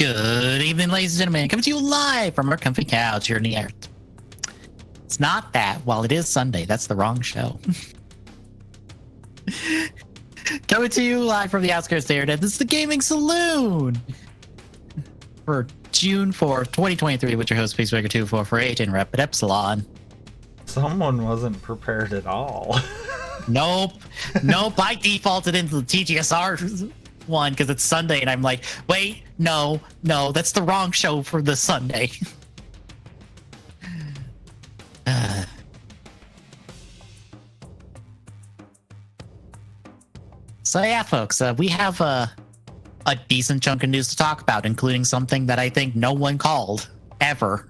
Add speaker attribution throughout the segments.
Speaker 1: Good evening, ladies and gentlemen. Coming to you live from our comfy couch here in the earth. It's not that. While it is Sunday, that's the wrong show. Coming to you live from the outskirts there. This is the Gaming Saloon for June 4th, 2023, with your host, Peacemaker2448 and Rep at Epsilon.
Speaker 2: Someone wasn't prepared at all.
Speaker 1: Nope. I defaulted into the TGSR one because it's Sunday, and I'm like, wait, no, that's the wrong show for this Sunday. So yeah, folks, we have a decent chunk of news to talk about, including something that I think no one called ever.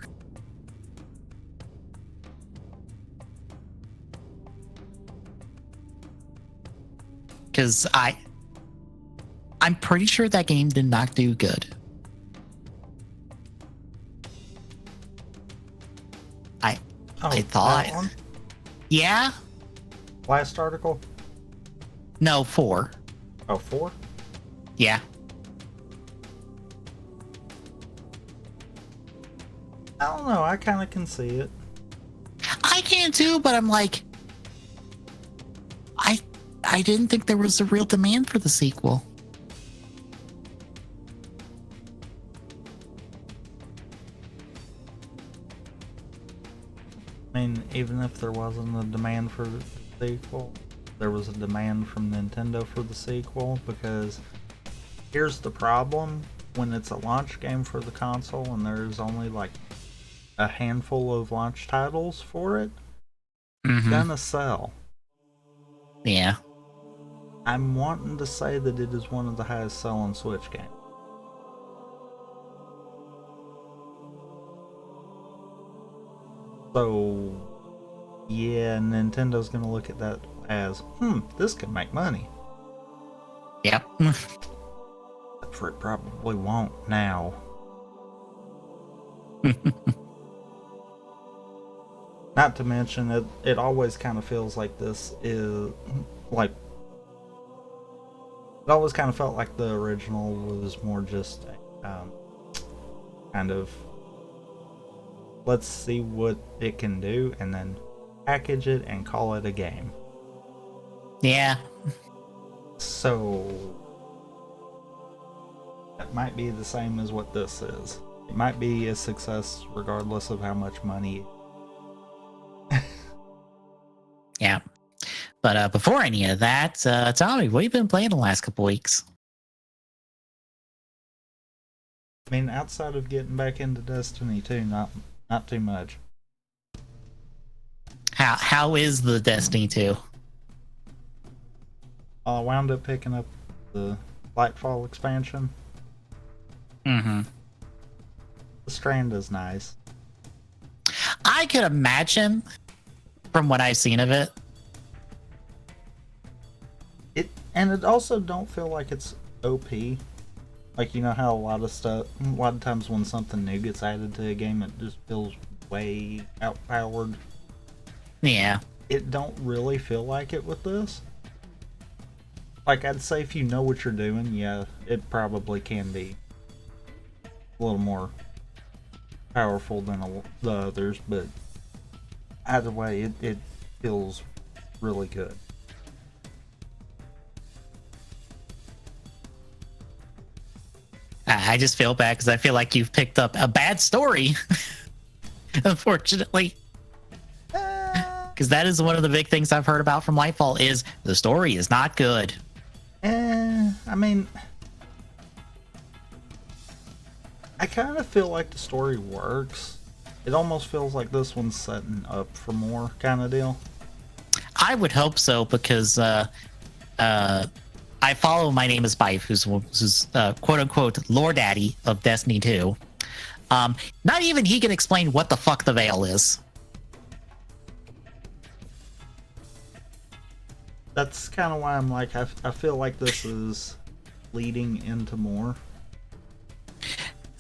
Speaker 1: Because I'm pretty sure that game did not do good. I thought.
Speaker 2: That one?
Speaker 1: Yeah?
Speaker 2: Last article?
Speaker 1: No, 4.
Speaker 2: Oh, 4?
Speaker 1: Yeah.
Speaker 2: I don't know. I kind of can see it.
Speaker 1: I can too, but I'm like, I didn't think there was a real demand for the sequel.
Speaker 2: I mean, even if there wasn't a demand for the sequel, there was a demand from Nintendo for the sequel, because here's the problem. When it's a launch game for the console and there's only like a handful of launch titles for it, it's gonna sell.
Speaker 1: Yeah.
Speaker 2: I'm wanting to say that it is one of the highest selling Switch games. So, yeah, Nintendo's gonna look at that as, this can make money.
Speaker 1: Yep.
Speaker 2: For it probably won't now. Not to mention, it always kind of feels like this is, like, it always kind of felt like the original was more just kind of, let's see what it can do and then package it and call it a game.
Speaker 1: Yeah.
Speaker 2: So that might be the same as what this is. It might be a success regardless of how much money.
Speaker 1: Yeah. But before any of that, Tommy, what have you been playing the last couple weeks?
Speaker 2: I mean, outside of getting back into Destiny 2, not too much.
Speaker 1: How is the Destiny 2?
Speaker 2: I wound up picking up the Lightfall expansion. The Strand is nice.
Speaker 1: I could imagine, from what I've seen of it.
Speaker 2: And it also don't feel like it's OP. Like, you know how a lot of times when something new gets added to a game, it just feels way outpowered.
Speaker 1: Yeah.
Speaker 2: It don't really feel like it with this. Like, I'd say if you know what you're doing, yeah, it probably can be a little more powerful than the others, but either way, it feels really good.
Speaker 1: I just feel bad because I feel like you've picked up a bad story, unfortunately. Because that is one of the big things I've heard about from Lightfall is the story is not good.
Speaker 2: I mean, I kind of feel like the story works. It almost feels like this one's setting up for more kind of deal.
Speaker 1: I would hope so, because I follow My Name is Bife, who's quote unquote Lord Daddy of Destiny 2. Not even he can explain what the fuck the Veil is.
Speaker 2: That's kind of why I'm like, I feel like this is leading into more.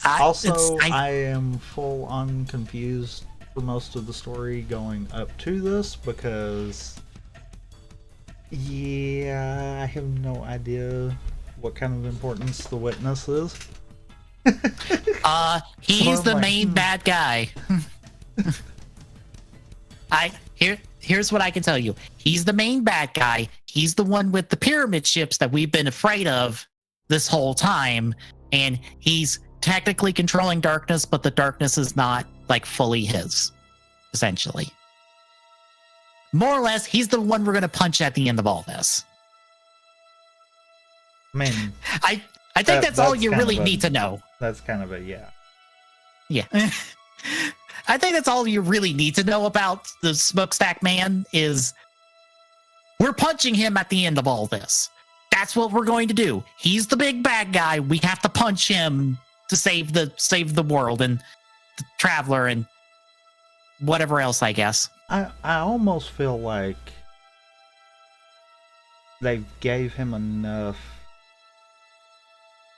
Speaker 2: I am full on confused for most of the story going up to this, because yeah, I have no idea what kind of importance the witness is.
Speaker 1: He's
Speaker 2: So
Speaker 1: the
Speaker 2: I'm like,
Speaker 1: main bad guy. Here's what I can tell you. He's the main bad guy. He's the one with the pyramid ships that we've been afraid of this whole time. And he's technically controlling darkness, but the darkness is not like fully his, essentially. More or less, he's the one we're gonna punch at the end of all this.
Speaker 2: I mean,
Speaker 1: I think that's all you really need to know.
Speaker 2: That's kind of a yeah.
Speaker 1: Yeah. I think that's all you really need to know about the Smokestack Man is we're punching him at the end of all this. That's what we're going to do. He's the big bad guy. We have to punch him to save the world and the Traveler and whatever else, I guess.
Speaker 2: I almost feel like they gave him enough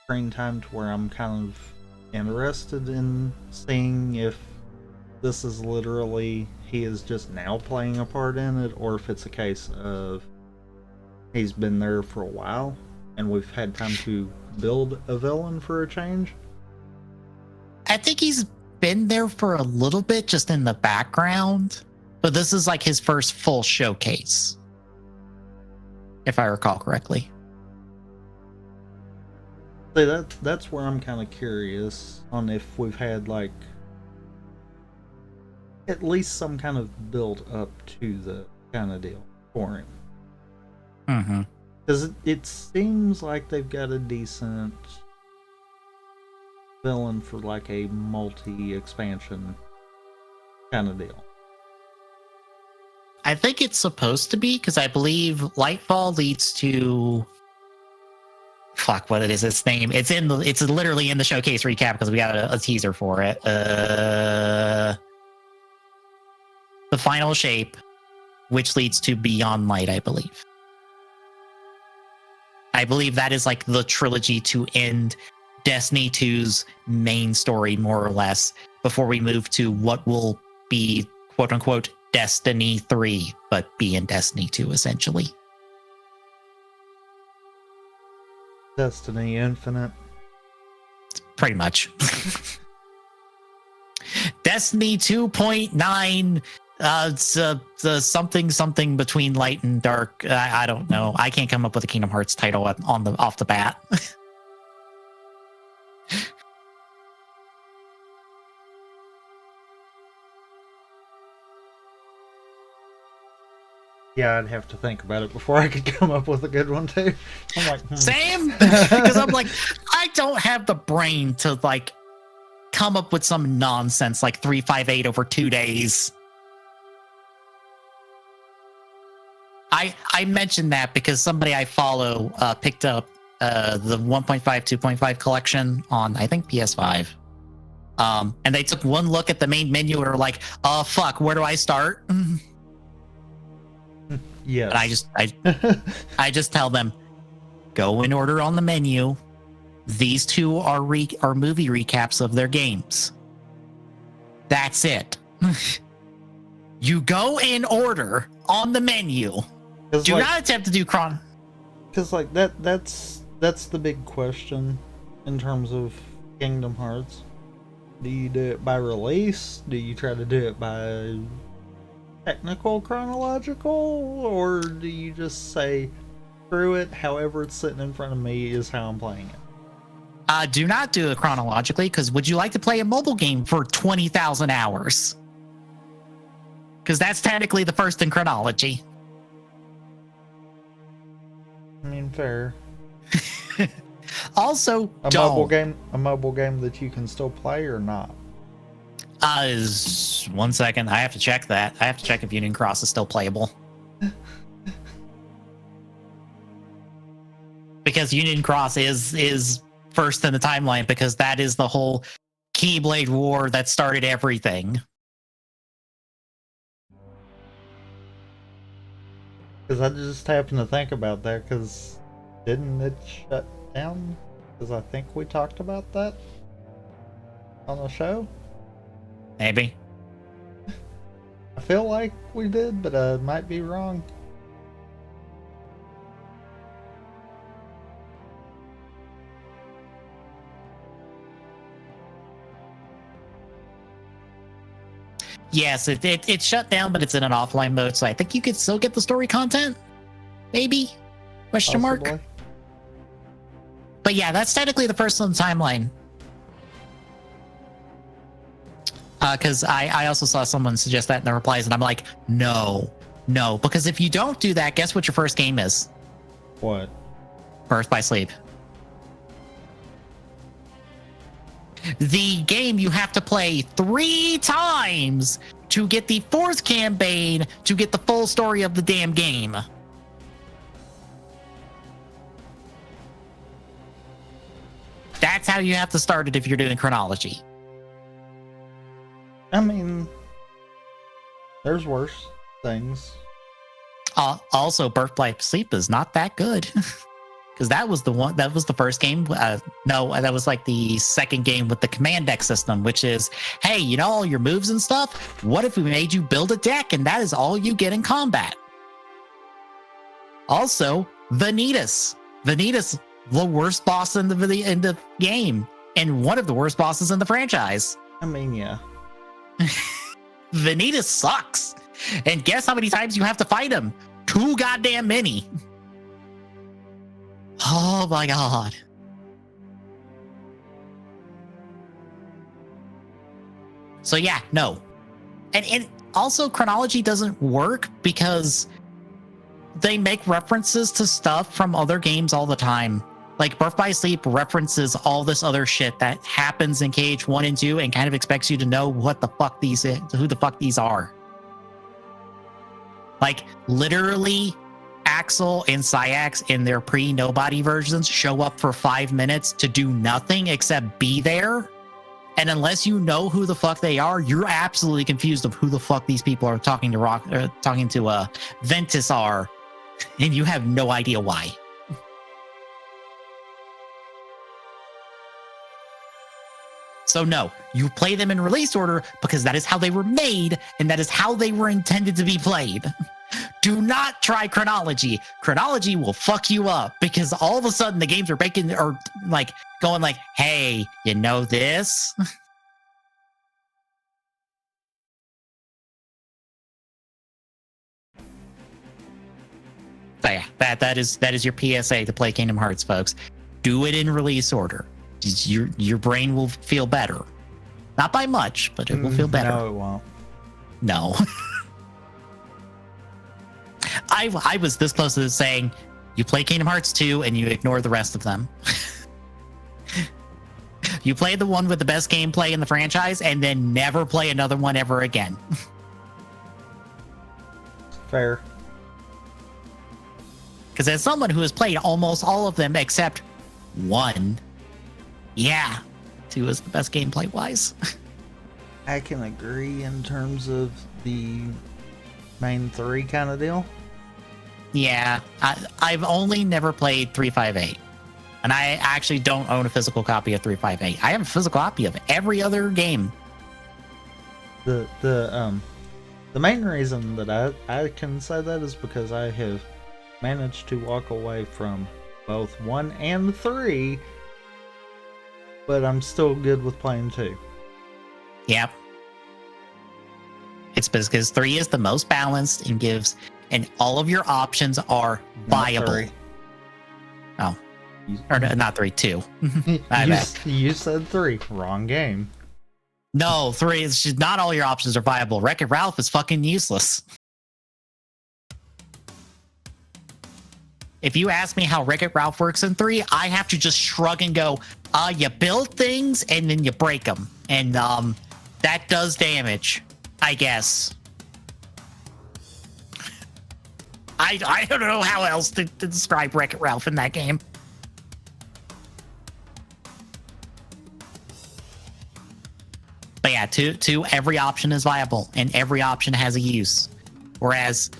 Speaker 2: screen time to where I'm kind of interested in seeing if this is literally he is just now playing a part in it, or if it's a case of he's been there for a while and we've had time to build a villain for a change.
Speaker 1: I think he's been there for a little bit, just in the background, but this is like his first full showcase, if I recall correctly.
Speaker 2: See, that's where I'm kind of curious on if we've had like at least some kind of build up to the kind of deal for him.
Speaker 1: Mm-hmm.
Speaker 2: Because it seems like they've got a decent villain for like a multi-expansion kind of deal.
Speaker 1: I think it's supposed to be, because I believe Lightfall leads to fuck, what is its name? It's literally in the showcase recap because we got a teaser for it. The Final Shape, which leads to Beyond Light, I believe. I believe that is like the trilogy to end Destiny 2's main story, more or less, before we move to what will be quote unquote Destiny 3, but be in Destiny 2 essentially.
Speaker 2: Destiny Infinite.
Speaker 1: Pretty much. Destiny 2.9, something between light and dark. I don't know. I can't come up with a Kingdom Hearts title off the bat.
Speaker 2: Yeah, I'd have to think about it before I could come up with a good one too. I'm like,
Speaker 1: Same, because I'm like, I don't have the brain to like come up with some nonsense like 358 over 2 days. I mentioned that because somebody I follow picked up the 1.5 2.5 collection on I think PS5. And they took one look at the main menu and were like, "Oh fuck, where do I start?"
Speaker 2: yes.
Speaker 1: And I just tell them, go in order on the menu. These two are movie recaps of their games. That's it. You go in order on the menu. Do not attempt to do chron.
Speaker 2: Because like that's the big question in terms of Kingdom Hearts. Do you do it by release? Do you try to do it by technical chronological, or do you just say screw it, however it's sitting in front of me is how I'm playing it?
Speaker 1: Do not do it chronologically, because would you like to play a mobile game for 20,000 hours? Because that's technically the first in chronology.
Speaker 2: I mean, fair.
Speaker 1: Also,
Speaker 2: a mobile game that you can still play or not?
Speaker 1: Is 1 second. I have to check that. I have to check if Union Cross is still playable. Because Union Cross is first in the timeline, because that is the whole Keyblade War that started everything.
Speaker 2: Because I just happened to think about that, because didn't it shut down? Because I think we talked about that on the show.
Speaker 1: Maybe.
Speaker 2: I feel like we did, but I might be wrong.
Speaker 1: Yes, it's shut down, but it's in an offline mode, so I think you could still get the story content. Maybe? Question mark?
Speaker 2: Possibly.
Speaker 1: But yeah, that's technically the first on the timeline. Because I also saw someone suggest that in the replies, and I'm like, no, because if you don't do that, guess what your first game is?
Speaker 2: What?
Speaker 1: Birth by Sleep. The game you have to play 3 times to get the 4th campaign to get the full story of the damn game. That's how you have to start it if you're doing chronology.
Speaker 2: I mean, there's worse things.
Speaker 1: Also, Birth by Sleep is not that good. Because that was the first game. No, that was like the second game with the command deck system, which is, hey, you know all your moves and stuff? What if we made you build a deck and that is all you get in combat? Also, Vanitas. Vanitas, the worst boss in the game, and one of the worst bosses in the franchise.
Speaker 2: I mean, yeah.
Speaker 1: Vanitas sucks. And guess how many times you have to fight him? 2 goddamn many. Oh my god. So yeah, no. And also chronology doesn't work because they make references to stuff from other games all the time. Like Birth by Sleep references all this other shit that happens in KH1 and 2 and kind of expects you to know who the fuck these are. Like literally Axel and Syax in their pre-nobody versions show up for 5 minutes to do nothing except be there. And unless you know who the fuck they are, you're absolutely confused of who the fuck these people are talking to Ventus are, and you have no idea why. So no, you play them in release order because that is how they were made and that is how they were intended to be played. Do not try chronology. Chronology will fuck you up because all of a sudden the games are going like, hey, you know this? So yeah, that is your PSA to play Kingdom Hearts, folks. Do it in release order. Your brain will feel better. Not by much, but it will feel better.
Speaker 2: No, it won't.
Speaker 1: No. I was this close to saying, you play Kingdom Hearts 2 and you ignore the rest of them. You play the one with the best gameplay in the franchise and then never play another one ever again.
Speaker 2: Fair.
Speaker 1: Because as someone who has played almost all of them except 1, yeah, 2 is the best gameplay wise.
Speaker 2: I can agree in terms of the main 3 kind of deal.
Speaker 1: Yeah, I've only never played 358. And I actually don't own a physical copy of 358. I have a physical copy of every other game.
Speaker 2: The main reason that I can say that is because I have managed to walk away from both 1 and 3, but I'm still good with playing 2.
Speaker 1: Yep. It's because 3 is the most balanced and all of your options are viable. Oh. Or no, not 3, 2.
Speaker 2: You said 3. Wrong game.
Speaker 1: No, 3 is just not all your options are viable. Wreck-It Ralph is fucking useless. If you ask me how Wreck-It Ralph works in 3, I have to just shrug and go, you build things and then you break them. And that does damage, I guess. I don't know how else to describe Wreck-It Ralph in that game. But yeah, 2, every option is viable and every option has a use. Whereas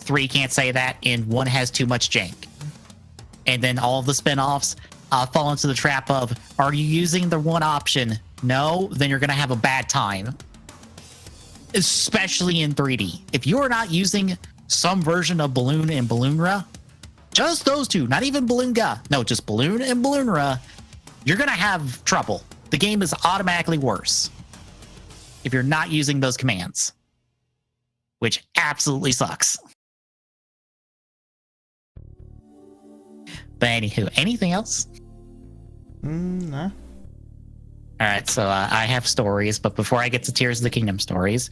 Speaker 1: 3 can't say that and 1 has too much jank. And then all of the spin-offs fall into the trap of, are you using the 1 option? No, then you're going to have a bad time. Especially in 3D. If you are not using some version of Balloon and Balloonra, just those 2, not even Balloonga, no, just Balloon and Balloonra, you're going to have trouble. The game is automatically worse. if you're not using those commands, which absolutely sucks. But anywho, anything else?
Speaker 2: No.
Speaker 1: All right, so I have stories, but before I get to Tears of the Kingdom stories,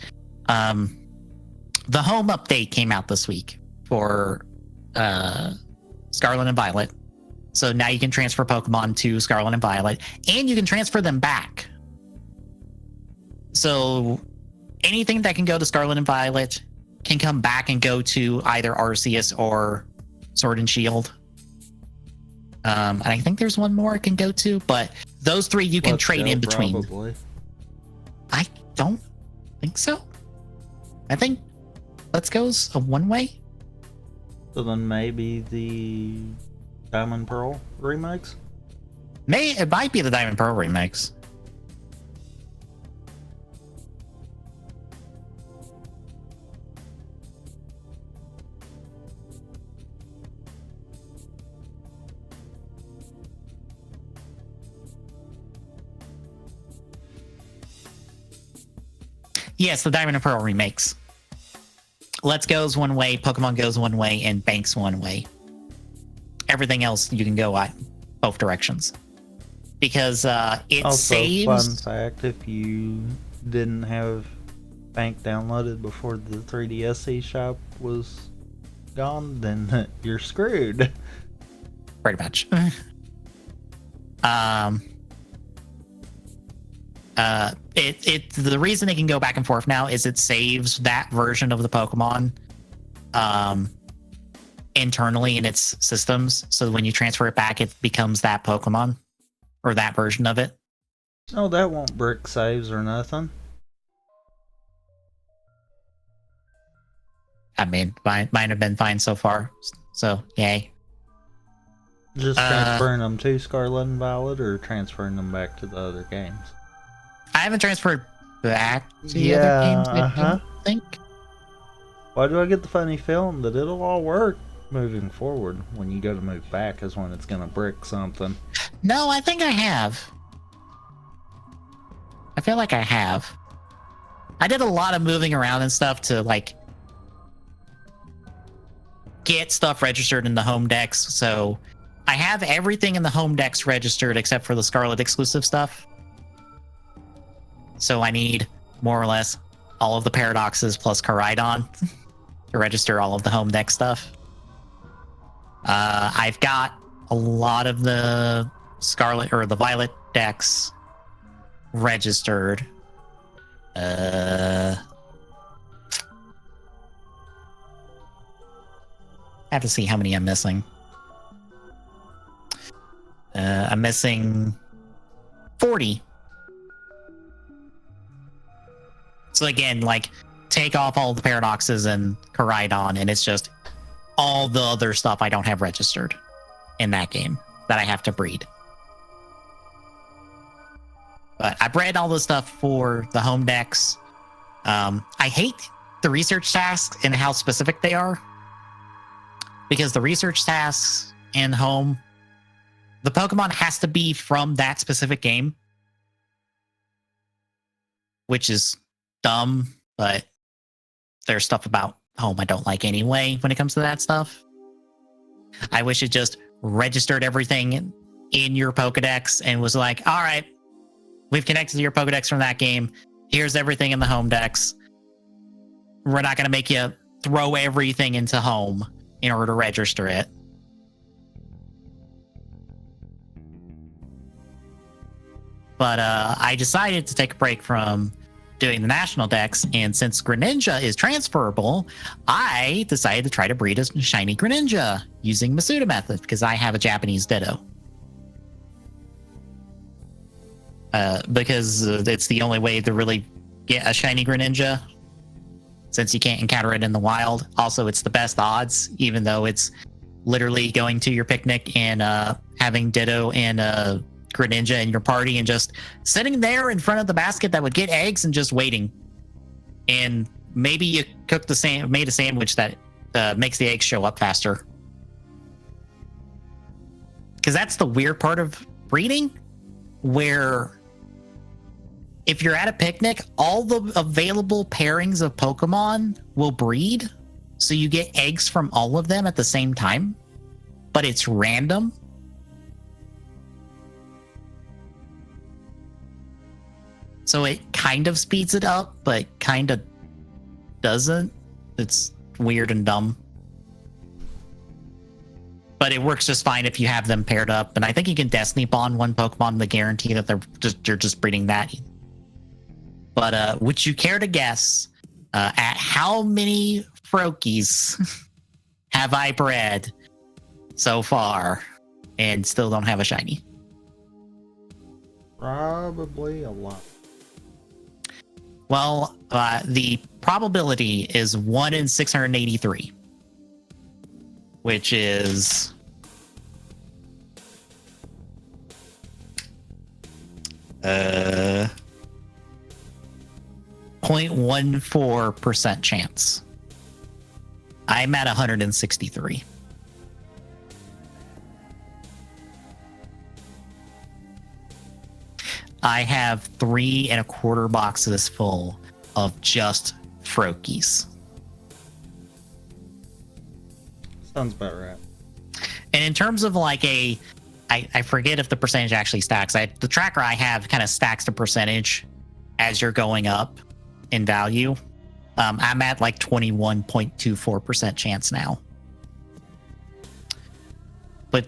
Speaker 1: the home update came out this week for Scarlet and Violet. So now you can transfer Pokemon to Scarlet and Violet, and you can transfer them back. So anything that can go to Scarlet and Violet can come back and go to either Arceus or Sword and Shield. And I think there's one more it can go to, but those three you can trade in between.
Speaker 2: Probably.
Speaker 1: I don't think so. I think Let's Go's a one-way.
Speaker 2: So then maybe the Diamond Pearl remakes?
Speaker 1: It might be the Diamond Pearl remakes. Yes, the Diamond and Pearl remakes. Let's Go's one way, Pokemon Go's one way, and Bank's one way. Everything else you can go both directions. Because it
Speaker 2: also,
Speaker 1: saves...
Speaker 2: fun fact, if you didn't have Bank downloaded before the 3DS eShop was gone, then you're screwed.
Speaker 1: Pretty much. The reason it can go back and forth now is it saves that version of the Pokemon internally in its systems. So when you transfer it back, it becomes that Pokemon or that version of it.
Speaker 2: Oh, that won't brick saves or nothing.
Speaker 1: I mean, mine have been fine so far. So, yay.
Speaker 2: Just transferring them to Scarlet and Violet or transferring them back to the other games?
Speaker 1: I haven't transferred back to the other games, I don't think.
Speaker 2: Why do I get the funny feeling that it'll all work moving forward? When you go to move back is when it's going to brick something.
Speaker 1: No, I think I have. I feel like I have. I did a lot of moving around and stuff to, like, get stuff registered in the home decks. So I have everything in the home decks registered except for the Scarlet exclusive stuff. So I need more or less all of the Paradoxes plus Koraidon to register all of the home deck stuff. I've got a lot of the Scarlet or the Violet decks registered. I have to see how many I'm missing. I'm missing 40. So again, like, take off all the Paradoxes and Koraidon, and it's just all the other stuff I don't have registered in that game that I have to breed. But I bred all the stuff for the home decks. I hate the research tasks and how specific they are. Because the research tasks in home, the Pokemon has to be from that specific game. Which is dumb, but there's stuff about home I don't like anyway when it comes to that stuff. I wish it just registered everything in your Pokedex and was like, all right, we've connected to your Pokedex from that game. Here's everything in the home decks. We're not going to make you throw everything into home in order to register it. But I decided to take a break from doing the national decks, and since Greninja is transferable, I decided to try to breed a shiny Greninja using Masuda method because I have a Japanese Ditto. Because it's the only way to really get a shiny Greninja, since you can't encounter it in the wild. Also, it's the best odds, even though it's literally going to your picnic and having Ditto and Greninja in your party and just sitting there in front of the basket that would get eggs and just waiting. And maybe you made a sandwich that makes the eggs show up faster. Because that's the weird part of breeding, where if you're at a picnic, all the available pairings of Pokemon will breed. So you get eggs from all of them at the same time, but it's random. So it kind of speeds it up, but kind of doesn't. It's weird and dumb. But it works just fine if you have them paired up. And I think you can Destiny Bond one Pokemon to guarantee that you're just breeding that. But would you care to guess at how many Froakies have I bred so far and still don't have a shiny?
Speaker 2: Probably a lot.
Speaker 1: Well, the probability is 1 in 683, which is 0.14% chance. I'm at 163. I have 3 1/4 boxes full of just Froakies.
Speaker 2: Sounds about right.
Speaker 1: And in terms of like I forget if the percentage actually stacks. The tracker I have kind of stacks the percentage as you're going up in value. I'm at like 21.24% chance now. But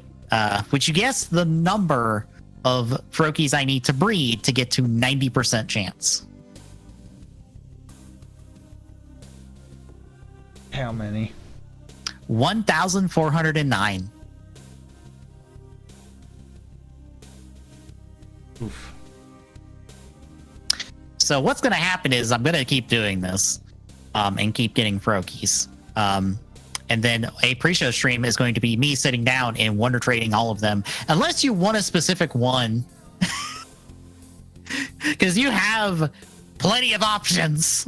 Speaker 1: would you guess the number of Froakies I need to breed to get to 90% chance?
Speaker 2: How many?
Speaker 1: 1,409.
Speaker 2: Oof.
Speaker 1: So what's going to happen is I'm going to keep doing this and keep getting Froakies. And then a pre-show stream is going to be me sitting down and wonder trading all of them. Unless you want a specific one. Because you have plenty of options.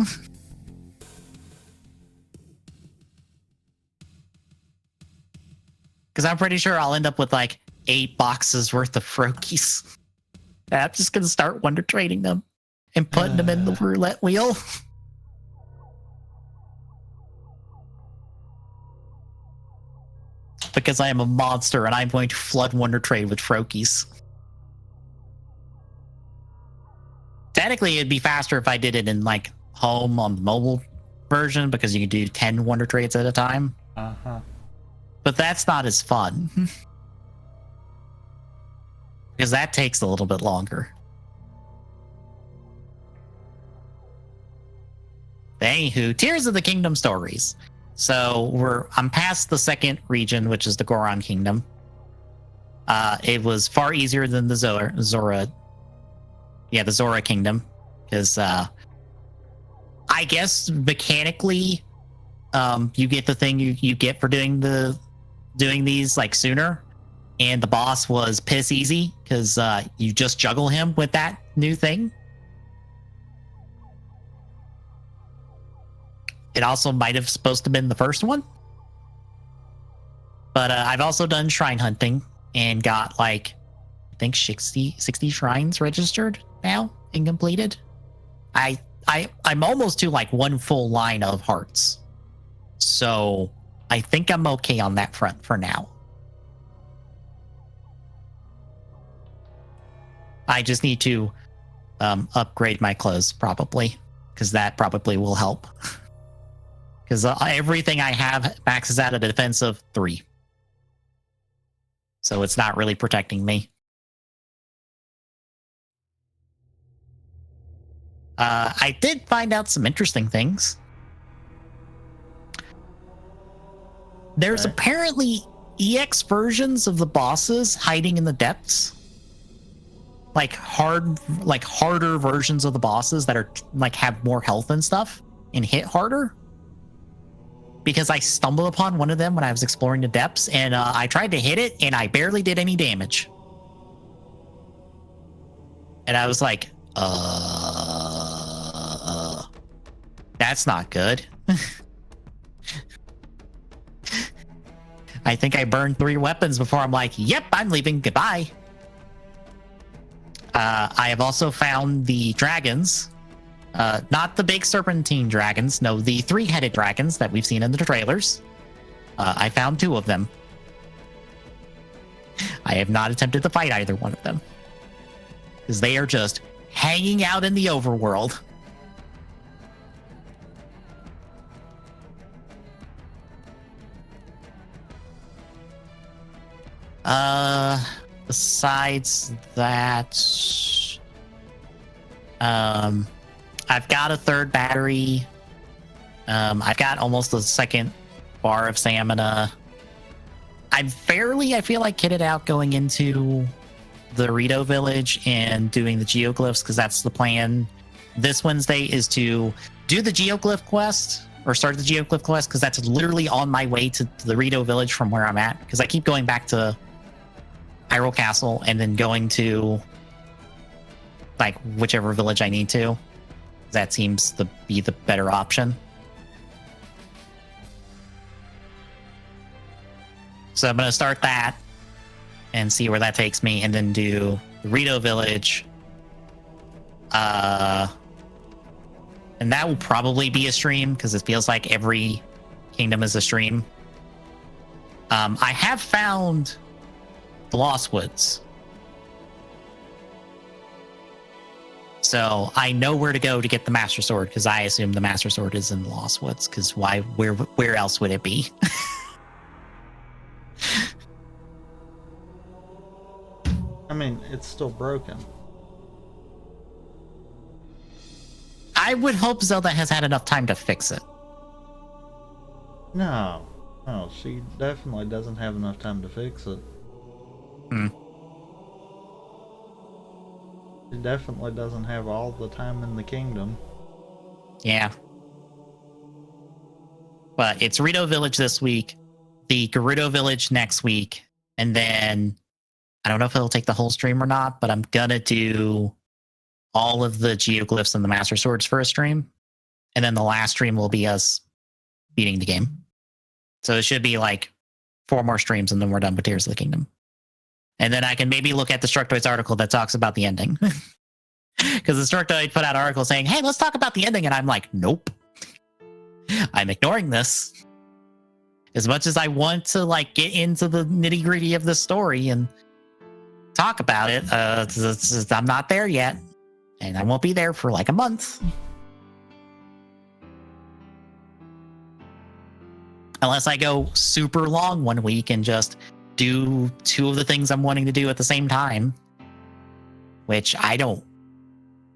Speaker 1: Because I'm pretty sure I'll end up with like 8 boxes worth of Froakies. I'm just going to start wonder trading them and putting them in the roulette wheel. Because I am a monster and I'm going to flood Wonder Trade with Froakies. Technically, it'd be faster if I did it in like home on the mobile version because you can do 10 Wonder Trades at a time.
Speaker 2: Uh-huh.
Speaker 1: But that's not as fun. Because that takes a little bit longer. Anywho, Tears of the Kingdom stories. So I'm past the second region, which is the Goron Kingdom. It was far easier than the Zora Kingdom, because I guess mechanically, you get the thing you get for doing these like sooner, and the boss was piss easy because you just juggle him with that new thing. It also might have supposed to have been the first one. But I've also done shrine hunting and got like, I think 60 shrines registered now and completed. I'm almost to like 1 full line of hearts. So I think I'm okay on that front for now. I just need to upgrade my clothes probably, because that probably will help. Because everything I have maxes out at a defense of 3. So it's not really protecting me. I did find out some interesting things. There's apparently EX versions of the bosses hiding in the depths. Like harder versions of the bosses that are like have more health and stuff and hit harder. Because I stumbled upon one of them when I was exploring the depths, and I tried to hit it, and I barely did any damage. And I was like, that's not good. I think I burned 3 weapons before I'm like, yep, I'm leaving, goodbye. I have also found the dragons. Not the big serpentine dragons. No, the 3-headed dragons that we've seen in the trailers. I found 2 of them. I have not attempted to fight either one of them, because they are just hanging out in the overworld. Besides that, I've got a 3rd battery. I've got almost a 2nd bar of stamina. I'm fairly, I feel like, kitted out going into the Rito village and doing the geoglyphs, because that's the plan this Wednesday, is to do the geoglyph quest, or start the geoglyph quest, because that's literally on my way to the Rito village from where I'm at, because I keep going back to Hyrule Castle and then going to like whichever village I need to. That seems to be the better option. So I'm going to start that and see where that takes me, and then do the Rito village. And that will probably be a stream, because it feels like every kingdom is a stream. I have found the Lost Woods, so I know where to go to get the Master Sword, because I assume the Master Sword is in the Lost Woods, because where else would it be?
Speaker 2: I mean, it's still broken.
Speaker 1: I would hope Zelda has had enough time to fix it.
Speaker 2: No, she definitely doesn't have enough time to fix it. She definitely doesn't have all the time in the kingdom.
Speaker 1: Yeah. But it's Rito Village this week, the Gerudo Village next week, and then I don't know if it'll take the whole stream or not, but I'm gonna do all of the geoglyphs and the Master Swords for a stream. And then the last stream will be us beating the game. So it should be like 4 more streams, and then we're done with Tears of the Kingdom. And then I can maybe look at the Structoid's article that talks about the ending. Because the Structoid put out an article saying, hey, let's talk about the ending. And I'm like, nope. I'm ignoring this. As much as I want to like get into the nitty gritty of the story and talk about it, I'm not there yet. And I won't be there for like a month. Unless I go super long one week and just do 2 of the things I'm wanting to do at the same time, which I don't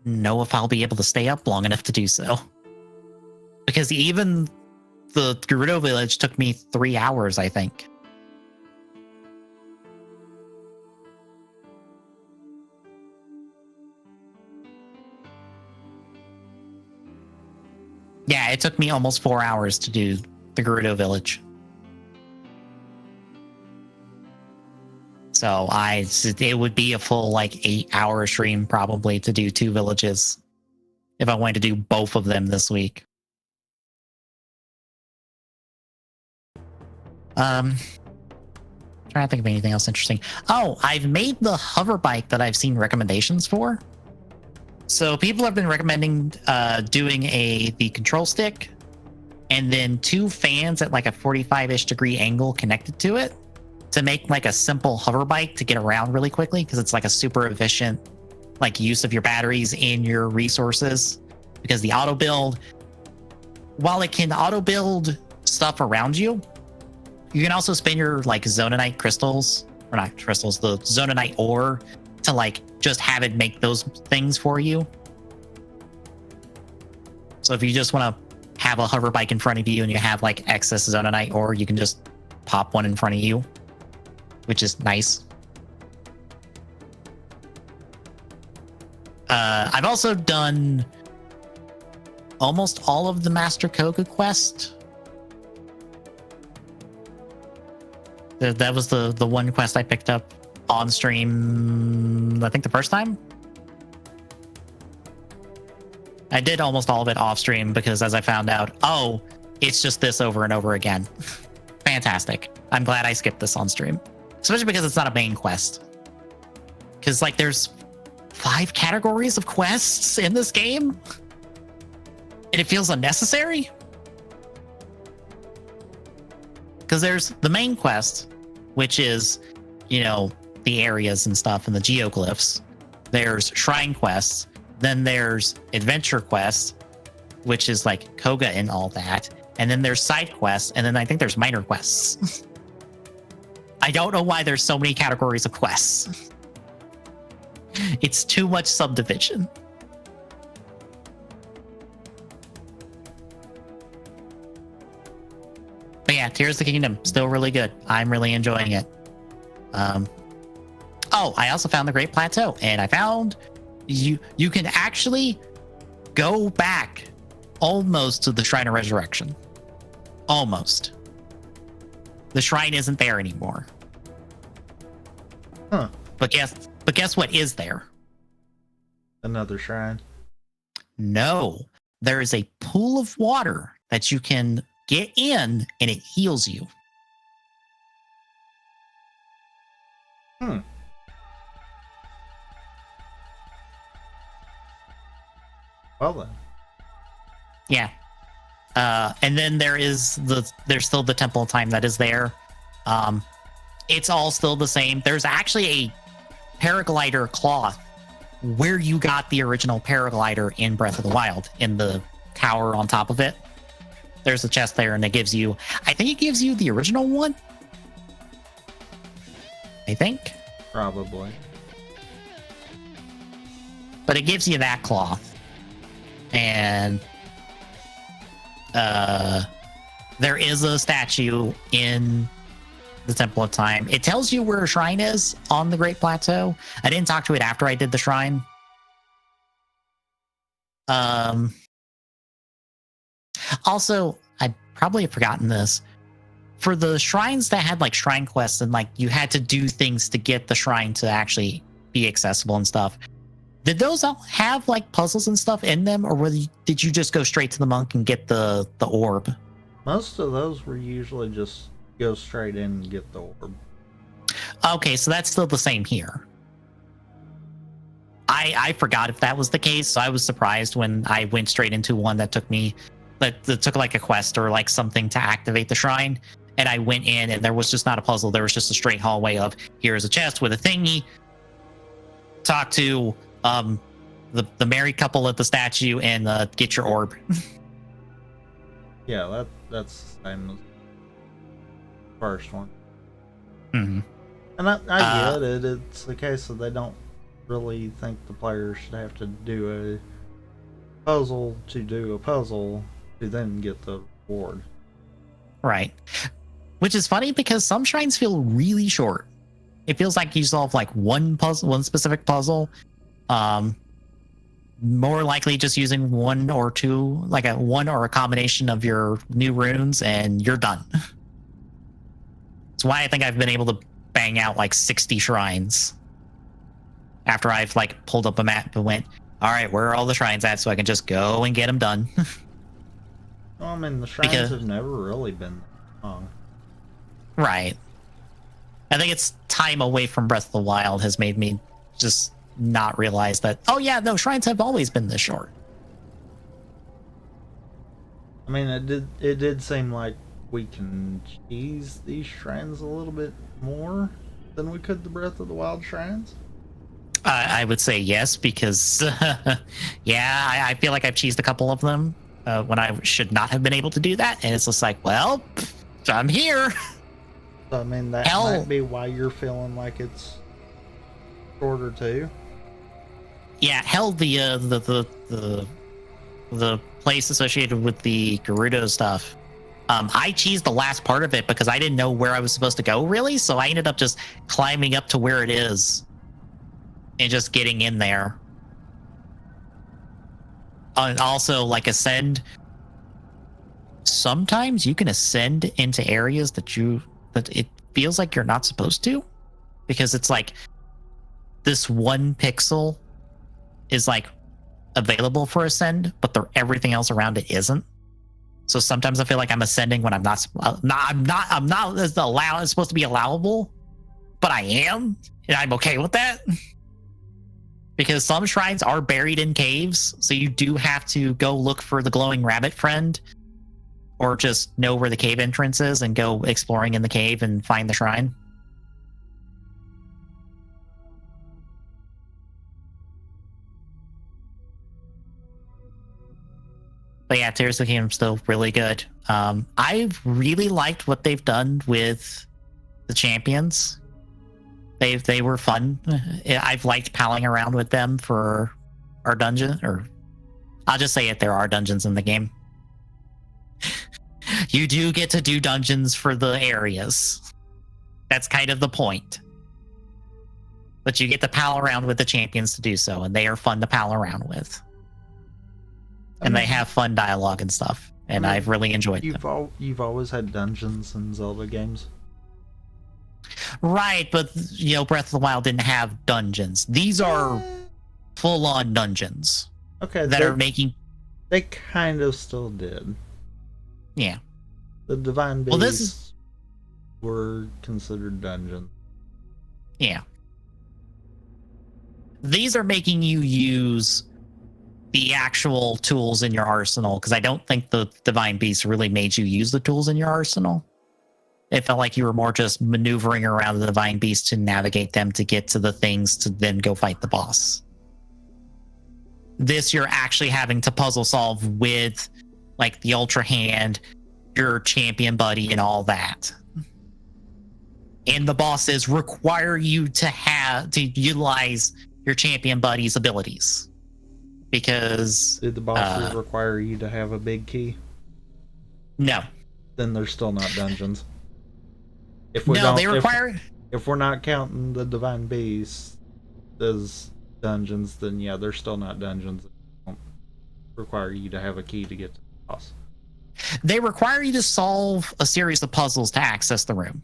Speaker 1: know if I'll be able to stay up long enough to do so. Because even the Gerudo village took me 3 hours, I think. Yeah, it took me almost 4 hours to do the Gerudo village. So it would be a full like 8-hour stream probably to do 2 villages if I wanted to do both of them this week. Trying to think of anything else interesting. Oh, I've made the hover bike that I've seen recommendations for. So people have been recommending doing the control stick and then 2 fans at like a 45-ish degree angle connected to it to make like a simple hover bike to get around really quickly, because it's like a super efficient like use of your batteries and your resources. Because the auto build, while it can auto build stuff around you, you can also spin your like Zononite crystals, or not crystals, the Zononite ore, to like just have it make those things for you. So if you just want to have a hover bike in front of you and you have like excess Zononite ore, you can just pop one in front of you, which is nice. I've also done almost all of the Master Koga quest. That was the one quest I picked up on stream, I think the first time. I did almost all of it off stream because as I found out, oh, it's just this over and over again. Fantastic. I'm glad I skipped this on stream. Especially because it's not a main quest. Because like there's 5 categories of quests in this game, and it feels unnecessary. Because there's the main quest, which is, you know, the areas and stuff and the geoglyphs. There's shrine quests. Then there's adventure quests, which is like Koga and all that. And then there's side quests. And then I think there's minor quests. I don't know why there's so many categories of quests. It's too much subdivision. But yeah, Tears of the Kingdom, still really good. I'm really enjoying it. Oh, I also found the Great Plateau, and I found you can actually go back almost to the Shrine of Resurrection. Almost. The shrine isn't there anymore.
Speaker 2: Huh.
Speaker 1: But guess what is there?
Speaker 2: Another shrine.
Speaker 1: No. There is a pool of water that you can get in, and it heals you.
Speaker 2: Well then.
Speaker 1: Yeah. And then there's still the Temple of Time that is there. It's all still the same. There's actually a paraglider cloth where you got the original paraglider in Breath of the Wild, in the tower on top of it. There's a chest there, and I think it gives you the original one. I think.
Speaker 2: Probably.
Speaker 1: But it gives you that cloth. And there is a statue in the Temple of Time. It tells you where a shrine is on the Great Plateau. I didn't talk to it after I did the shrine. Also, I probably have forgotten this. For the shrines that had like shrine quests and like you had to do things to get the shrine to actually be accessible and stuff, did those all have like puzzles and stuff in them, or did you just go straight to the monk and get the orb?
Speaker 2: Most of those were usually just go straight in and get the orb.
Speaker 1: Okay, so that's still the same here. I forgot if that was the case, so I was surprised when I went straight into one that took like a quest or like something to activate the shrine, and I went in and there was just not a puzzle. There was just a straight hallway of, here's a chest with a thingy. Talk to the married couple at the statue and get your orb.
Speaker 2: Yeah, that's the same as the first one.
Speaker 1: Mm-hmm.
Speaker 2: And I get it. It's the case that they don't really think the player should have to do a puzzle to then get the reward. Right.
Speaker 1: Which is funny because some shrines feel really short. It feels like you solve like one specific puzzle. More likely just using one or two, like one or a combination of your new runes, and you're done. That's why I think I've been able to bang out like 60 shrines after I've like pulled up a map and went, all right, where are all the shrines at, so I can just go and get them done.
Speaker 2: Well, I mean, the shrines have never really been long.
Speaker 1: Right. I think it's time away from Breath of the Wild has made me just not realize that, oh yeah, no, shrines have always been this short.
Speaker 2: I mean, it did seem like we can cheese these shrines a little bit more than we could the Breath of the Wild shrines.
Speaker 1: I would say yes, because yeah, I feel like I've cheesed a couple of them when I should not have been able to do that, and it's just like, well, I'm here.
Speaker 2: So, I mean, that might be why you're feeling like it's shorter too.
Speaker 1: Yeah, the place associated with the Gerudo stuff. I cheesed the last part of it because I didn't know where I was supposed to go really, so I ended up just climbing up to where it is and just getting in there. And also, like, ascend. Sometimes you can ascend into areas that it feels like you're not supposed to, because it's like this one pixel is like available for ascend, but everything else around it isn't. So sometimes I feel like I'm ascending when I'm not. I'm not as allowed. It's supposed to be allowable, but I am, and I'm okay with that because some shrines are buried in caves, so you do have to go look for the glowing rabbit friend, or just know where the cave entrance is and go exploring in the cave and find the shrine. But yeah, Tears of the Kingdom's still really good. I've really liked what they've done with the champions. They were fun. I've liked palling around with them for our dungeon, or I'll just say it, there are dungeons in the game. You do get to do dungeons for the areas. That's kind of the point. But you get to pal around with the champions to do so, and they are fun to pal around with. And they have fun dialogue and stuff, and I've really enjoyed them.
Speaker 2: You've always had dungeons in Zelda games.
Speaker 1: Right, but Breath of the Wild didn't have dungeons. These are full-on dungeons.
Speaker 2: Okay,
Speaker 1: that are making.
Speaker 2: They kind of still did.
Speaker 1: Yeah.
Speaker 2: The Divine Beasts were considered dungeons.
Speaker 1: Yeah. These are making you use the actual tools in your arsenal, because I don't think the Divine Beasts really made you use the tools in your arsenal. It felt like you were more just maneuvering around the Divine Beasts to navigate them to get to the things to then go fight the boss. This, you're actually having to puzzle solve with like the Ultra Hand, your champion buddy, and all that. And the bosses require you to utilize your champion buddy's abilities. Because
Speaker 2: did the bosses require you to have a big key?
Speaker 1: No.
Speaker 2: Then they're still not dungeons. If we're not counting the Divine Beasts as dungeons, then yeah, they're still not dungeons. They don't require you to have a key to get to the boss.
Speaker 1: They require you to solve a series of puzzles to access the room.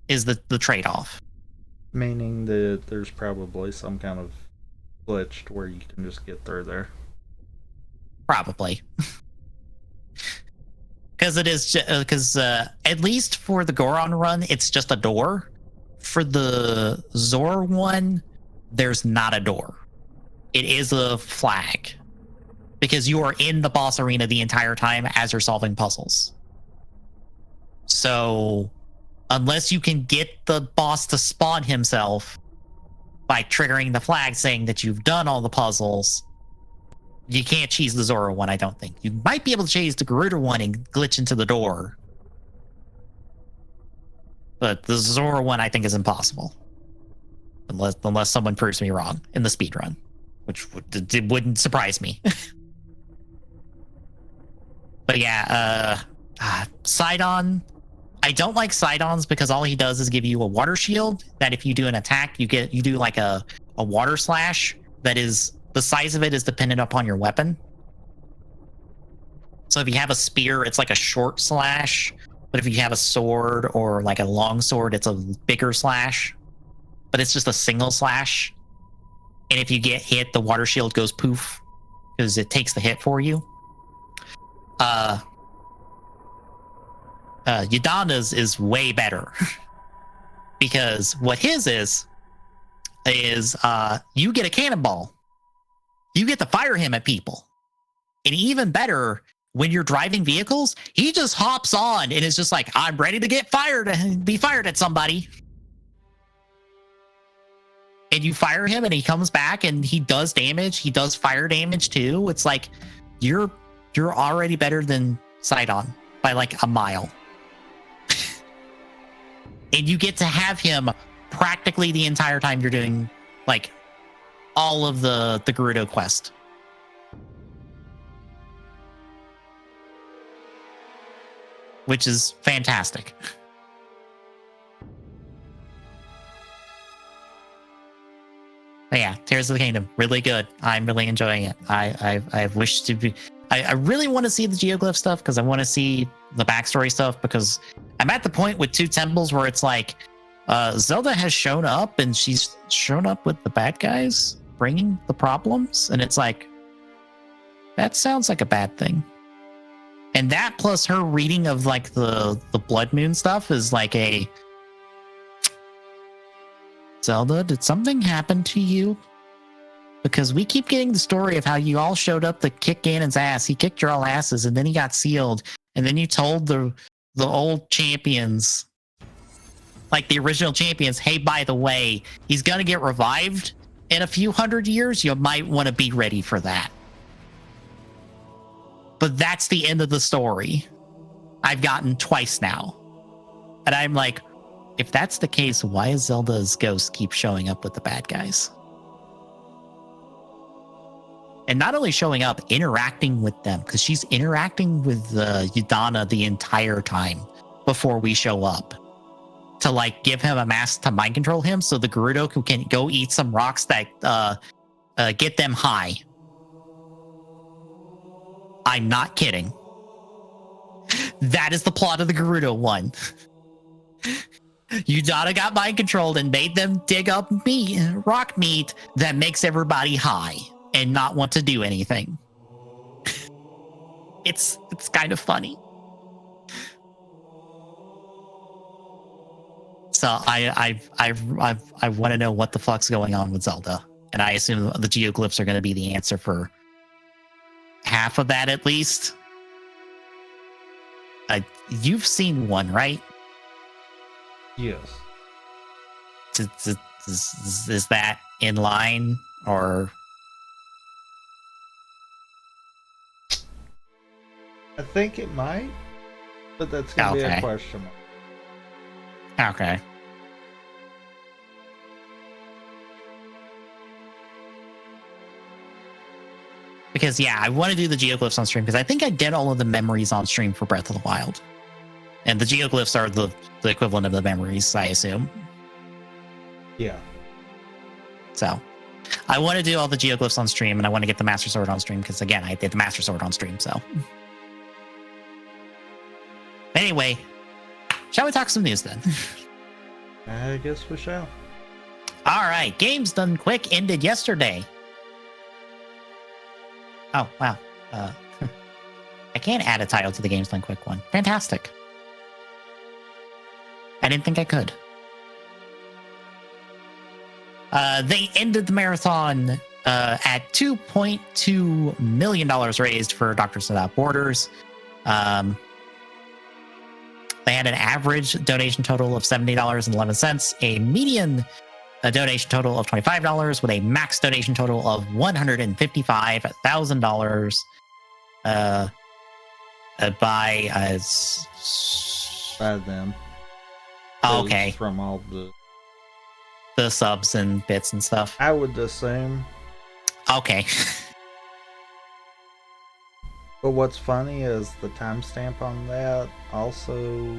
Speaker 1: Is the trade-off.
Speaker 2: Meaning that there's probably some kind of glitch to where you can just get through there.
Speaker 1: Probably. Because it is, at least for the Goron run, it's just a door. For the Zor one, there's not a door. It is a flag. Because you are in the boss arena the entire time as you're solving puzzles. So, unless you can get the boss to spawn himself by triggering the flag saying that you've done all the puzzles, you can't cheese the Zora one, I don't think. You might be able to cheese the Garuda one and glitch into the door. But the Zora one, I think, is impossible. Unless someone proves me wrong in the speedrun, which wouldn't surprise me. But yeah, Sidon. I don't like Sidon's because all he does is give you a water shield that if you do an attack, you do like a water slash that is, the size of it is dependent upon your weapon. So if you have a spear, it's like a short slash. But if you have a sword or like a long sword, it's a bigger slash. But it's just a single slash. And if you get hit, the water shield goes poof because it takes the hit for you. Yadana's is way better because what his is you get a cannonball. You get to fire him at people. And even better, when you're driving vehicles, he just hops on and is just like, I'm ready to be fired at somebody. And you fire him and he comes back and he does damage. He does fire damage too. It's like you're already better than Sidon by like a mile. And you get to have him practically the entire time you're doing like all of the Gerudo quest. Which is fantastic. But yeah, Tears of the Kingdom, really good. I'm really enjoying it. I wish to be. I really want to see the geoglyph stuff because I want to see the backstory stuff because I'm at the point with two temples where it's like Zelda has shown up and she's shown up with the bad guys bringing the problems, and it's like that sounds like a bad thing. And that plus her reading of like the Blood Moon stuff is like a Zelda, did something happen to you? because we keep getting the story of how you all showed up to kick Ganon's ass. He kicked your all asses, and then he got sealed. And then you told the old champions, like the original champions, hey, by the way, he's gonna get revived in a few hundred years. You might want to be ready for that. But that's the end of the story. I've gotten twice now. And I'm like, if that's the case, why is Zelda's ghost keep showing up with the bad guys? And not only showing up, interacting with them, because she's interacting with Yudana the entire time before we show up to like give him a mask to mind control him so the Gerudo can go eat some rocks that get them high. I'm not kidding. That is the plot of the Gerudo one. Yudana got mind controlled and made them dig up rock meat that makes everybody high and not want to do anything. It's kind of funny. So I want to know what the fuck's going on with Zelda, and I assume the geoglyphs are going to be the answer for half of that at least. You've seen one, right?
Speaker 2: Yes.
Speaker 1: Is that in line, or?
Speaker 2: I think it might, but that's going to be a question mark.
Speaker 1: Okay. Because, yeah, I want to do the geoglyphs on stream, because I think I did all of the memories on stream for Breath of the Wild. And the geoglyphs are the equivalent of the memories, I assume.
Speaker 2: Yeah.
Speaker 1: So, I want to do all the geoglyphs on stream, and I want to get the Master Sword on stream, because, again, I did the Master Sword on stream, so. Anyway, shall we talk some news, then?
Speaker 2: I guess we shall.
Speaker 1: All right, Games Done Quick ended yesterday. Oh, wow. I can't add a title to the Games Done Quick one. Fantastic. I didn't think I could. They ended the marathon at $2.2 million raised for Doctors Without Borders. They had an average donation total of $70.11, a median donation total of $25, with a max donation total of $155,000 by
Speaker 2: them.
Speaker 1: Oh, okay.
Speaker 2: From all
Speaker 1: the subs and bits and stuff.
Speaker 2: I would assume.
Speaker 1: Okay.
Speaker 2: But what's funny is the timestamp on that also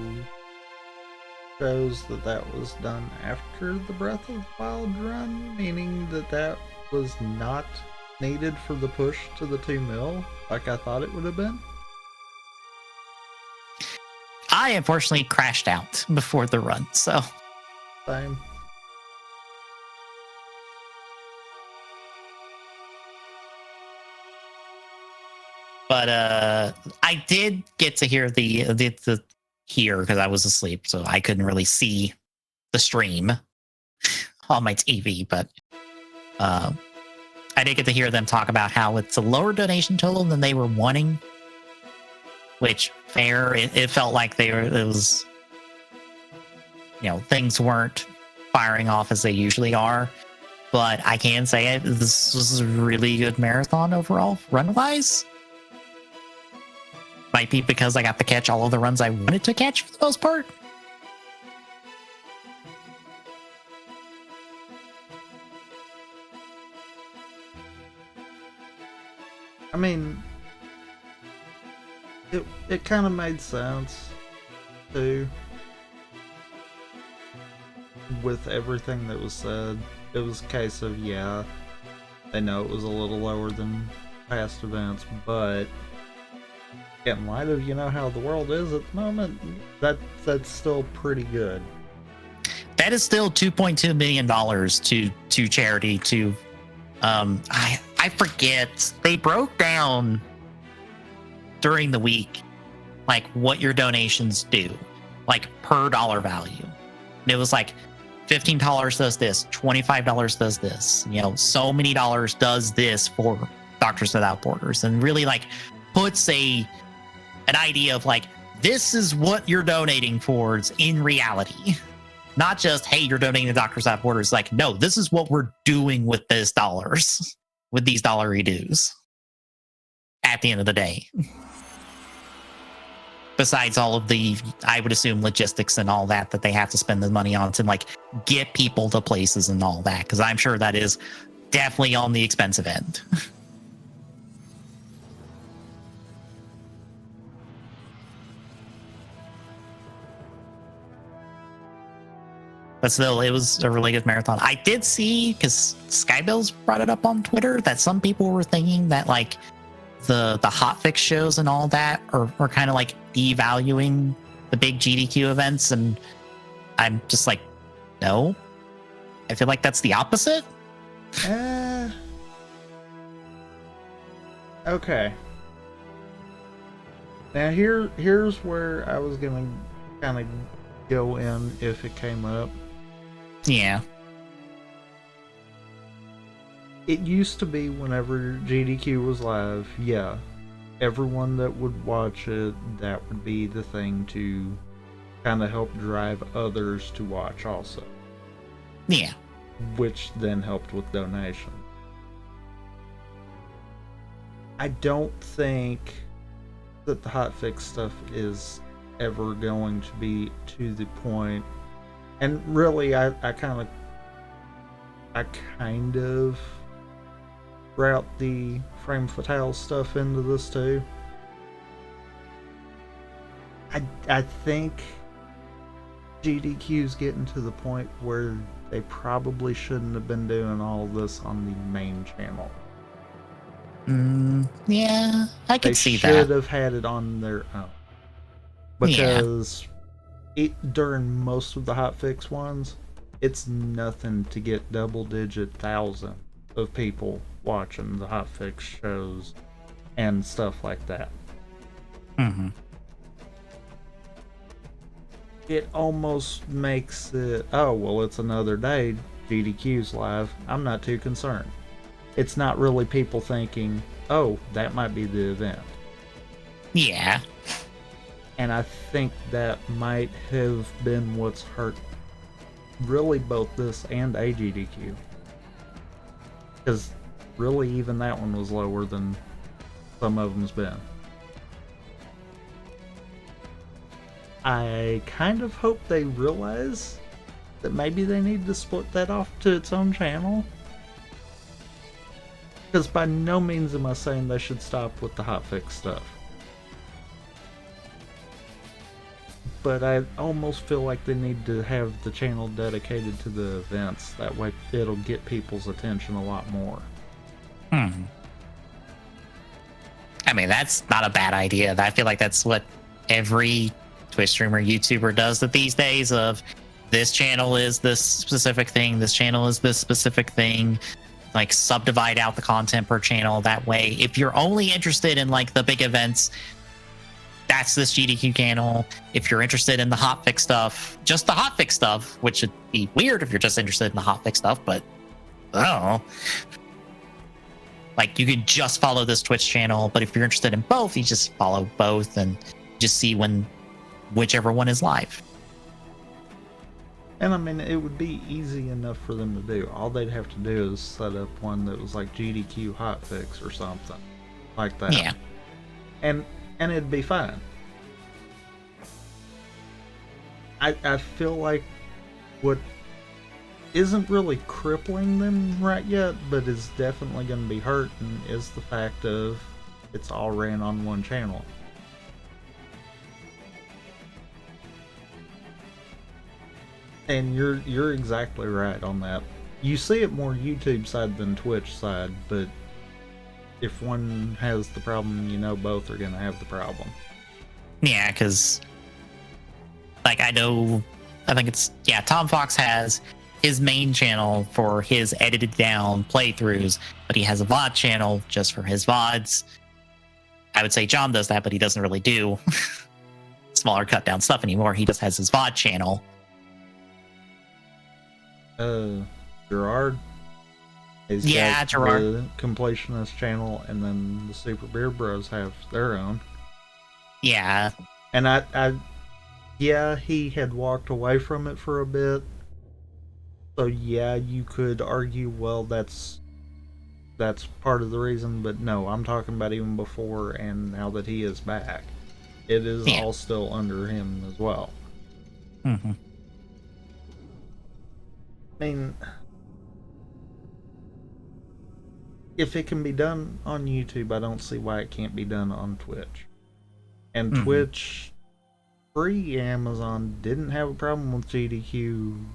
Speaker 2: shows that was done after the Breath of the Wild run, meaning that was not needed for the push to the 2 mil like I thought it would have been.
Speaker 1: I unfortunately crashed out before the run, so.
Speaker 2: Same.
Speaker 1: But I did get to hear the here because I was asleep, so I couldn't really see the stream on my TV. But I did get to hear them talk about how it's a lower donation total than they were wanting. Which, fair, it felt like it was, things weren't firing off as they usually are. But I can say this was a really good marathon overall, run-wise. Might be because I got to catch all of the runs I wanted to catch for the most part.
Speaker 2: I mean, it kind of made sense, too, with everything that was said. It was a case of, yeah, they know it was a little lower than past events, but in light of, how the world is at the moment, that's still pretty good.
Speaker 1: That is still $2.2 million to charity. To I forget, they broke down during the week like what your donations do, like per dollar value. And it was like $15 does this, $25 does this, you know, so many dollars does this for Doctors Without Borders, and really like puts an idea of like, this is what you're donating towards in reality. Not just, hey, you're donating to Doctors Without Borders. Like, no, this is what we're doing with this dollars, with these dollary dues at the end of the day. Besides all of the, I would assume, logistics and all that they have to spend the money on to like get people to places and all that. Because I'm sure that is definitely on the expensive end. But still, it was a really good marathon. I did see, because Skybills brought it up on Twitter, that some people were thinking that like the hotfix shows and all that are kind of like devaluing the big GDQ events. And I'm just like, no. I feel like that's the opposite.
Speaker 2: Okay. Now here's where I was gonna kind of go in if it came up.
Speaker 1: Yeah.
Speaker 2: It used to be whenever GDQ was live, yeah, everyone that would watch it, that would be the thing to kind of help drive others to watch also.
Speaker 1: Yeah.
Speaker 2: Which then helped with donations. I don't think that the hotfix stuff is ever going to be to the point, and really I kind of route the frame fatale stuff into this too. I think GDQ's getting to the point where they probably shouldn't have been doing all this on the main channel.
Speaker 1: Yeah, I could see that.
Speaker 2: They should have had it on their own. Because during most of the hotfix ones, it's nothing to get double-digit thousand of people watching the hotfix shows and stuff like that.
Speaker 1: Mm-hmm.
Speaker 2: It almost makes it, oh, well, it's another day, GDQ's live, I'm not too concerned. It's not really people thinking, oh, that might be the event.
Speaker 1: Yeah.
Speaker 2: And I think that might have been what's hurt really both this and AGDQ. Because really even that one was lower than some of them's been. I kind of hope they realize that maybe they need to split that off to its own channel. Because by no means am I saying they should stop with the hotfix stuff. But I almost feel like they need to have the channel dedicated to the events. That way it'll get people's attention a lot more.
Speaker 1: I mean, that's not a bad idea. I feel like that's what every Twitch streamer, YouTuber does these days, of this channel is this specific thing, this channel is this specific thing. Like, subdivide out the content per channel. That way, if you're only interested in like the big events, that's this GDQ channel. If you're interested in the hotfix stuff, just the hotfix stuff, which would be weird if you're just interested in the hotfix stuff, but I don't know. Like, you could just follow this Twitch channel, but if you're interested in both, you just follow both and just see when whichever one is live.
Speaker 2: And I mean, it would be easy enough for them to do. All they'd have to do is set up one that was like GDQ hotfix or something like that.
Speaker 1: Yeah.
Speaker 2: And it'd be fine. I feel like what isn't really crippling them right yet, but is definitely going to be hurting, is the fact of it's all ran on one channel. And you're exactly right on that. You see it more YouTube side than Twitch side, but if one has the problem, you know both are going to have the problem.
Speaker 1: Yeah, because like I think it's, Tom Fox has his main channel for his edited down playthroughs, but he has a VOD channel just for his VODs. I would say John does that, but he doesn't really do smaller cut down stuff anymore. He just has his VOD channel.
Speaker 2: Gerard. He's
Speaker 1: Yeah,
Speaker 2: got
Speaker 1: Gerard.
Speaker 2: the Completionist channel, and then the Super Beer Bros have their own.
Speaker 1: Yeah.
Speaker 2: And yeah, he had walked away from it for a bit. So yeah, you could argue, well, that's part of the reason, but no, I'm talking about even before and now that he is back. It is
Speaker 1: Yeah.
Speaker 2: all still under him as well.
Speaker 1: Mm-hmm.
Speaker 2: I mean, if it can be done on YouTube, I don't see why it can't be done on Twitch. And Twitch, pre-Amazon, didn't have a problem with GDQ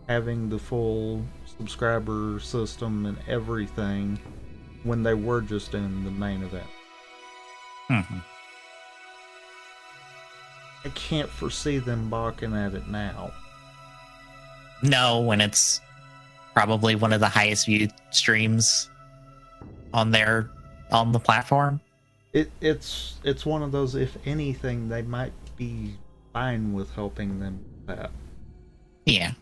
Speaker 2: having the full subscriber system and everything when they were just doing the main event. I can't foresee them balking at it now.
Speaker 1: No, when it's probably one of the highest viewed streams on the platform.
Speaker 2: It's one of those, if anything, they might be fine with helping them with that.
Speaker 1: Yeah.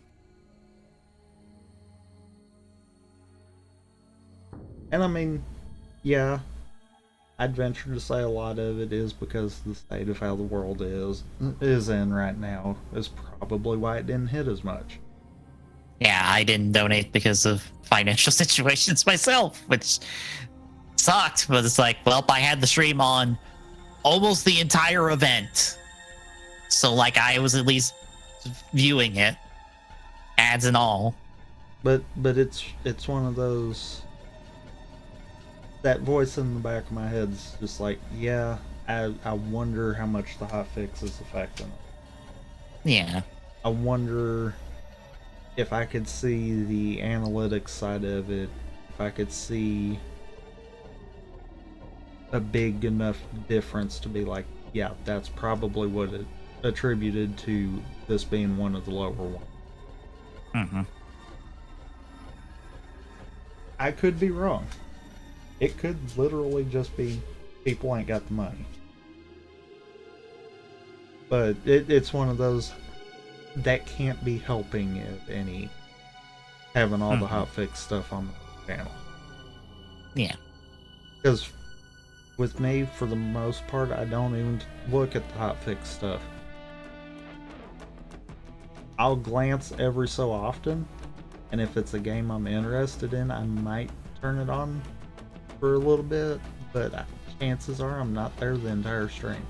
Speaker 2: And I mean, yeah, I'd venture to say a lot of it is because the state of how the world is in right now is probably why it didn't hit as much.
Speaker 1: Yeah, I didn't donate because of financial situations myself, which sucked, but it's like, well, I had the stream on almost the entire event. So like I was at least viewing it, ads and all.
Speaker 2: But it's one of those, that voice in the back of my head's just like, yeah, I wonder how much the hotfix is affecting it.
Speaker 1: Yeah.
Speaker 2: I wonder if I could see the analytics side of it, if I could see a big enough difference to be like, yeah, that's probably what it attributed to this being one of the lower ones. I could be wrong. It could literally just be people ain't got the money. But it's one of those that can't be helping, if any, having all the hotfix stuff on the channel.
Speaker 1: Yeah.
Speaker 2: Because with me, for the most part, I don't even look at the hotfix stuff. I'll glance every so often, and if it's a game I'm interested in, I might turn it on for a little bit, but chances are I'm not there the entire stream.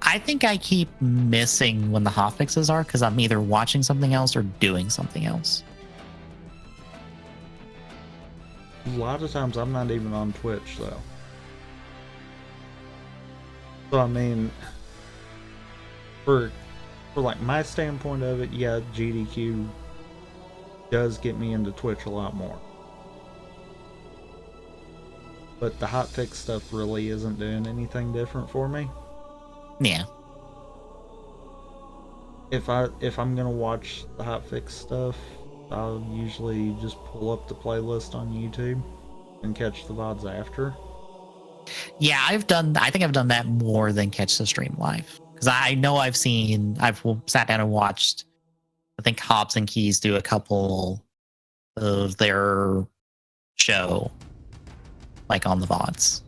Speaker 1: I think I keep missing when the hotfixes are because I'm either watching something else or doing something else.
Speaker 2: A lot of times I'm not even on Twitch, though. So I mean, for like my standpoint of it, yeah, GDQ does get me into Twitch a lot more. But the hotfix stuff really isn't doing anything different for me.
Speaker 1: Yeah.
Speaker 2: If I'm gonna watch the hotfix stuff, I'll usually just pull up the playlist on YouTube and catch the VODs after.
Speaker 1: Yeah, I think I've done that more than catch the stream live. Because I know I've sat down and watched, I think Hobbs and Keys do a couple of their show, like on the VODs.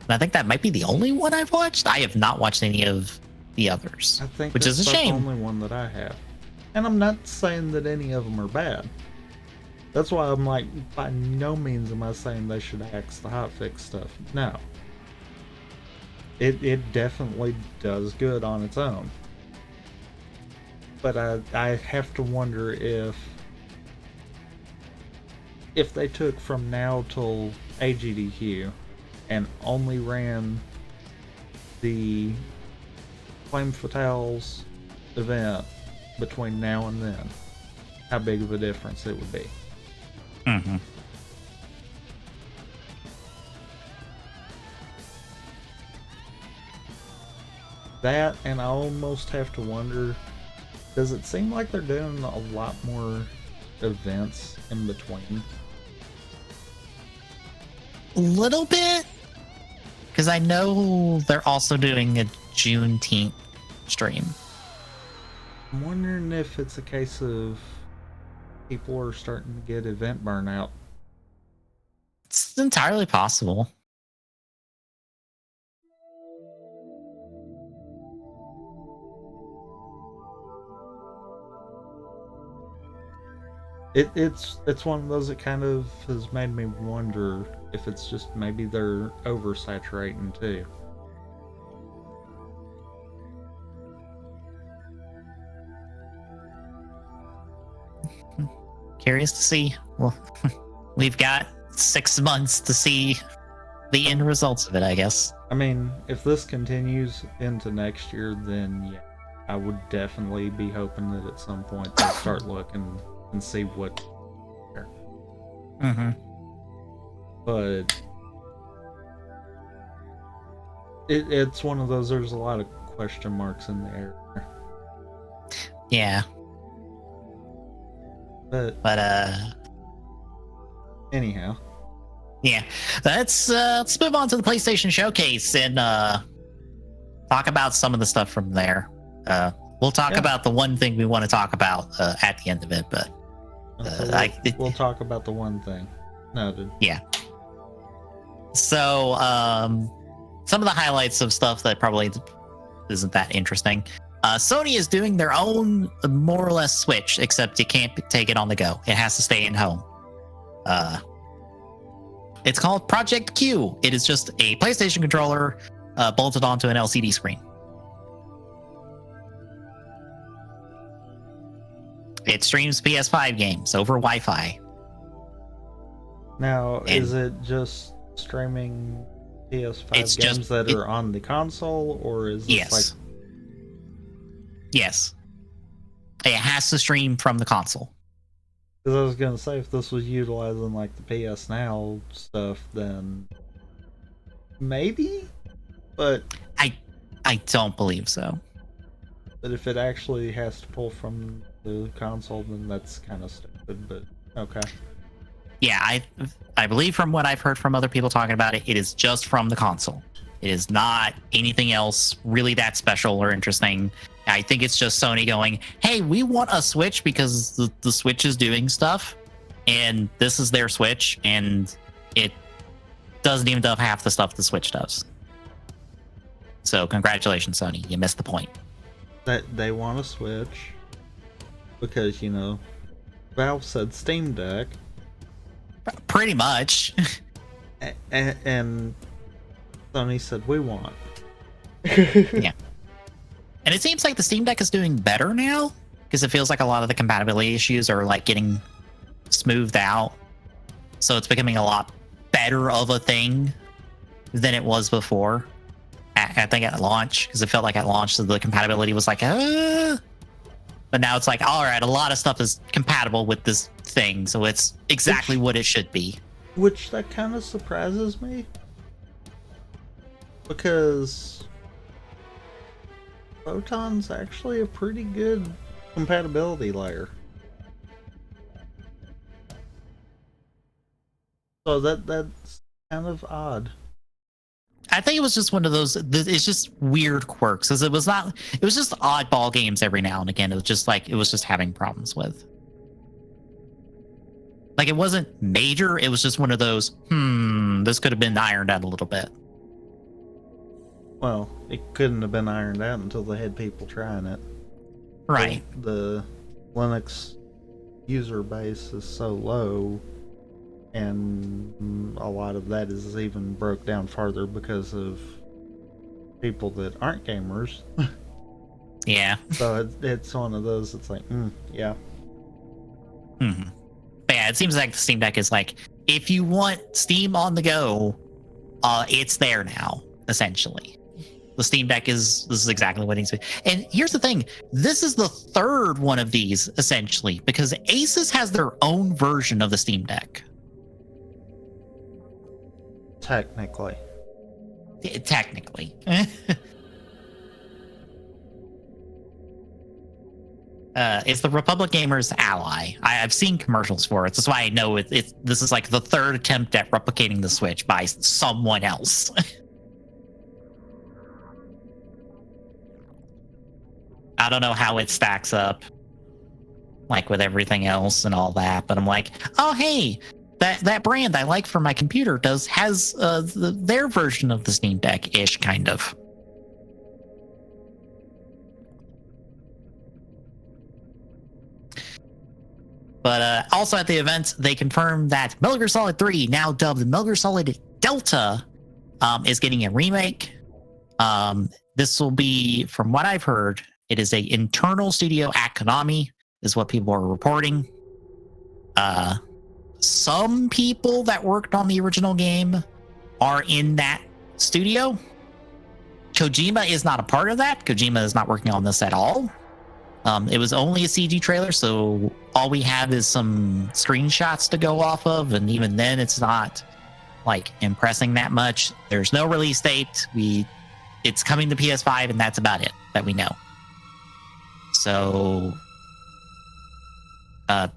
Speaker 1: And I think that might be the only one I've watched. I have not watched any of the others,
Speaker 2: I think
Speaker 1: which is a shame.
Speaker 2: That's the only one that I have. And I'm not saying that any of them are bad. That's why I'm like, by no means am I saying they should axe the hotfix stuff. No. It definitely does good on its own. But I have to wonder if they took from now till AGDQ and only ran the Flame Fatales event between now and then, how big of a difference it would be. That, and I almost have to wonder, does it seem like they're doing a lot more events in between?
Speaker 1: A little bit, because I know they're also doing a Juneteenth stream.
Speaker 2: I'm wondering if it's a case of people are starting to get event burnout.
Speaker 1: It's entirely possible.
Speaker 2: It's one of those that kind of has made me wonder if it's just maybe they're oversaturating too.
Speaker 1: Curious to see. Well, we've got 6 months to see the end results of it, I guess.
Speaker 2: I mean, if this continues into next year, then yeah, I would definitely be hoping that at some point they'll start looking and see what.
Speaker 1: Mm-hmm.
Speaker 2: But it's one of those. There's a lot of question marks in the air.
Speaker 1: Yeah.
Speaker 2: But anyhow,
Speaker 1: yeah. Let's move on to the PlayStation Showcase and talk about some of the stuff from there. We'll talk about the one thing we want to talk about at the end of it, but
Speaker 2: we'll talk about the one thing. Noted.
Speaker 1: Yeah. So some of the highlights of stuff that probably isn't that interesting. Sony is doing their own more or less Switch, except you can't take it on the go. It has to stay in home. It's called Project Q. It is just a PlayStation controller bolted onto an LCD screen. It streams PS5 games over Wi-Fi.
Speaker 2: Now, is it just streaming PS5 games that are on the console, or is this like...
Speaker 1: Yes. It has to stream from the console.
Speaker 2: Because I was going to say, if this was utilizing like the PS Now stuff, then maybe? But
Speaker 1: I don't believe so.
Speaker 2: But if it actually has to pull from the console, then that's kind of stupid, but okay.
Speaker 1: Yeah, I believe from what I've heard from other people talking about it, it is just from the console. It is not anything else really that special or interesting. I think it's just Sony going, hey, we want a Switch because the Switch is doing stuff, and this is their Switch, and it doesn't even do half the stuff the Switch does. So congratulations, Sony. You missed the point.
Speaker 2: That they want a Switch because, you know, Valve said Steam Deck.
Speaker 1: Pretty much.
Speaker 2: And Sony said, we want.
Speaker 1: Yeah. And it seems like the Steam Deck is doing better now, because it feels like a lot of the compatibility issues are like getting smoothed out. So it's becoming a lot better of a thing than it was before. I think at launch, because it felt like at launch the compatibility was like, but now it's like, all right, a lot of stuff is compatible with this thing, so it's exactly what it should be.
Speaker 2: Which that kind of surprises me, because Photon's actually a pretty good compatibility layer. So that's kind of odd.
Speaker 1: I think it was just one of those, it's just weird quirks, because it was just oddball games every now and again. It was just having problems with. Like, it wasn't major, it was just one of those, this could have been ironed out a little bit.
Speaker 2: Well, it couldn't have been ironed out until they had people trying it.
Speaker 1: Right.
Speaker 2: The Linux user base is so low, and a lot of that is even broke down farther because of people that aren't gamers.
Speaker 1: Yeah.
Speaker 2: So it's one of those, it's like, yeah.
Speaker 1: Mm-hmm. But yeah, it seems like the Steam Deck is like, if you want Steam on the go, it's there now, essentially. The Steam Deck this is exactly what it needs to be. And here's the thing, this is the third one of these, essentially, because Asus has their own version of the Steam Deck.
Speaker 2: Technically.
Speaker 1: Technically. It's the Republic Gamers Ally. I've seen commercials for it. That's why I know this is like the third attempt at replicating the Switch by someone else. I don't know how it stacks up. like with everything else and all that. But I'm like, oh hey, that brand I like for my computer has their version of the Steam Deck ish kind of. But also at the event, they confirmed that Metal Gear Solid 3, now dubbed Metal Gear Solid Delta, is getting a remake. This will be, from what I've heard, it is a internal studio at Konami, is what people are reporting. Some people that worked on the original game are in that studio. Kojima is not a part of that. Kojima is not working on this at all. It was only a CG trailer, so all we have is some screenshots to go off of, and even then it's not like impressing that much. There's no release date. It's coming to PS5, and that's about it that we know. So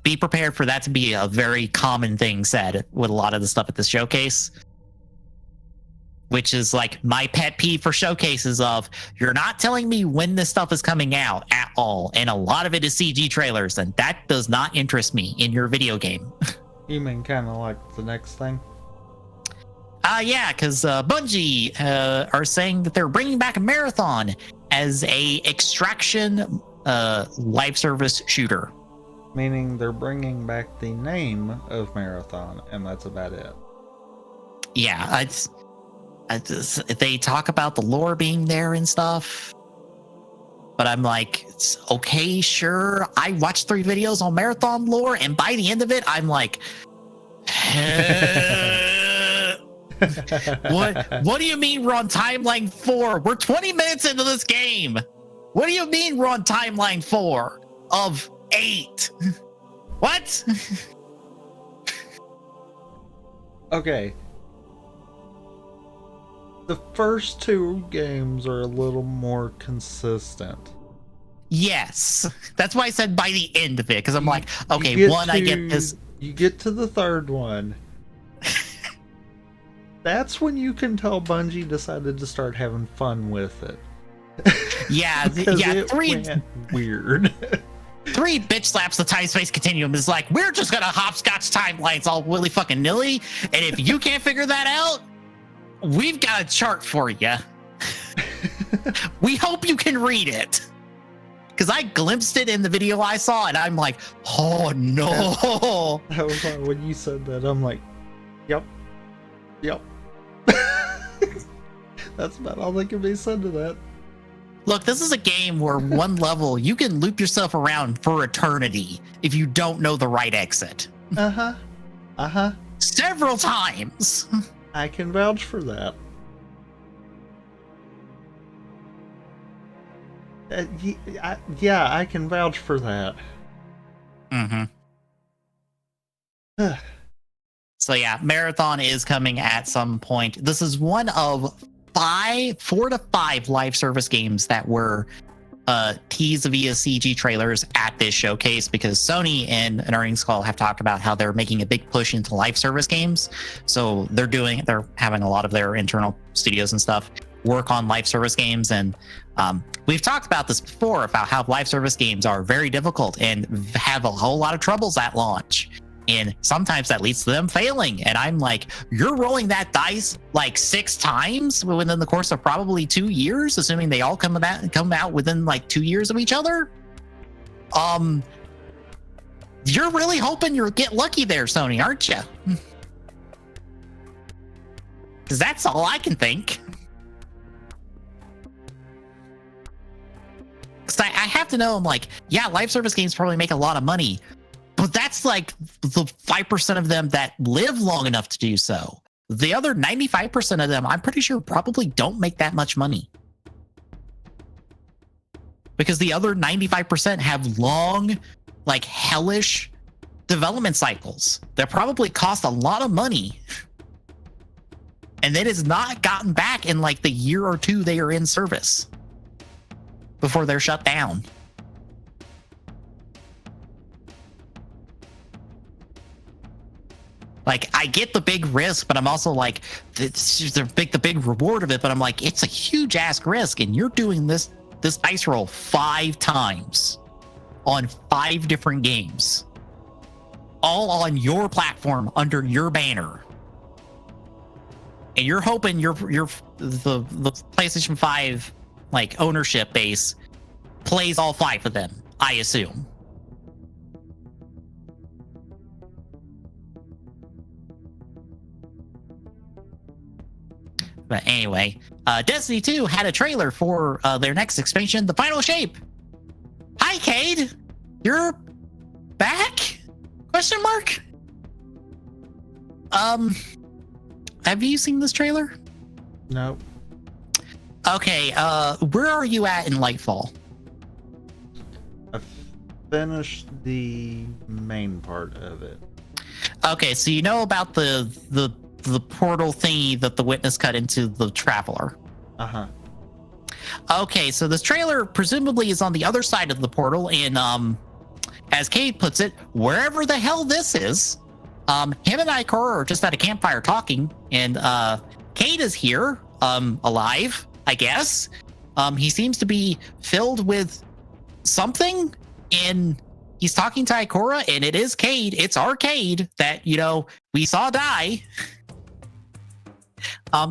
Speaker 1: be prepared for that to be a very common thing said with a lot of the stuff at the showcase, which is like my pet peeve for showcases of, you're not telling me when this stuff is coming out at all. And a lot of it is CG trailers, and that does not interest me in your video game.
Speaker 2: You mean kind of like the next thing?
Speaker 1: Yeah, because Bungie are saying that they're bringing back a Marathon as a extraction live service shooter.
Speaker 2: Meaning they're bringing back the name of Marathon, and that's about it.
Speaker 1: Yeah, they talk about the lore being there and stuff, but I'm like, it's okay, sure. I watched 3 videos on Marathon lore, and by the end of it, I'm like, what do you mean we're on timeline 4? We're 20 minutes into this game. What do you mean we're on timeline 4 of 8? What?
Speaker 2: Okay. The first 2 games are a little more consistent.
Speaker 1: Yes. That's why I said by the end of it, because I'm like, okay, I get this.
Speaker 2: You get to the 3rd one. That's when you can tell Bungie decided to start having fun with it.
Speaker 1: Yeah, yeah. 3
Speaker 2: went weird.
Speaker 1: 3 bitch slaps the time space continuum is like, we're just gonna hopscotch timelines all willy fucking nilly, and if you can't figure that out, we've got a chart for you. We hope you can read it, because I glimpsed it in the video I saw, and I'm like, oh no.
Speaker 2: That was like, when you said that, I'm like, yep. That's about all that can be said to that.
Speaker 1: Look, this is a game where one level you can loop yourself around for eternity if you don't know the right exit. Several times.
Speaker 2: I can vouch for that. Yeah, I can vouch for that.
Speaker 1: So yeah, Marathon is coming at some point. This is one of 4 to 5 live service games that were teased via CG trailers at this showcase, because Sony in an earnings call have talked about how they're making a big push into live service games. So they're having a lot of their internal studios and stuff work on live service games. And we've talked about this before about how live service games are very difficult and have a whole lot of troubles at launch. And sometimes that leads to them failing. And I'm like, you're rolling that dice like 6 times within the course of probably 2 years, assuming they all come out within like 2 years of each other. You're really hoping you'll get lucky there, Sony, aren't you? Because that's all I can think. Because I have to know, I'm like, yeah, live service games probably make a lot of money, but that's like the 5% of them that live long enough to do so. The other 95% of them, I'm pretty sure, probably don't make that much money. Because the other 95% have long, like hellish development cycles that probably cost a lot of money. And that is not gotten back in like the year or 2 they are in service before they're shut down. Like, I get the big risk, but I'm also like, the big reward of it. But I'm like, it's a huge ass risk, and you're doing this dice roll 5 times on 5 different games, all on your platform under your banner. And you're hoping the PlayStation 5 like ownership base plays all 5 of them, I assume. But anyway, Destiny 2 had a trailer for their next expansion, The Final Shape. Hi, Cade. You're back? Question mark? Have you seen this trailer?
Speaker 2: Nope.
Speaker 1: Okay, where are you at in Lightfall?
Speaker 2: I finished the main part of it.
Speaker 1: Okay, so you know about the portal thingy that the witness cut into the Traveler.
Speaker 2: Uh-huh.
Speaker 1: Okay, so this trailer presumably is on the other side of the portal, and as Cade puts it, wherever the hell this is, him and Ikora are just at a campfire talking, and Cade is here, alive, I guess. He seems to be filled with something, and he's talking to Ikora, and it is Cade. It's our Cade that, you know, we saw die.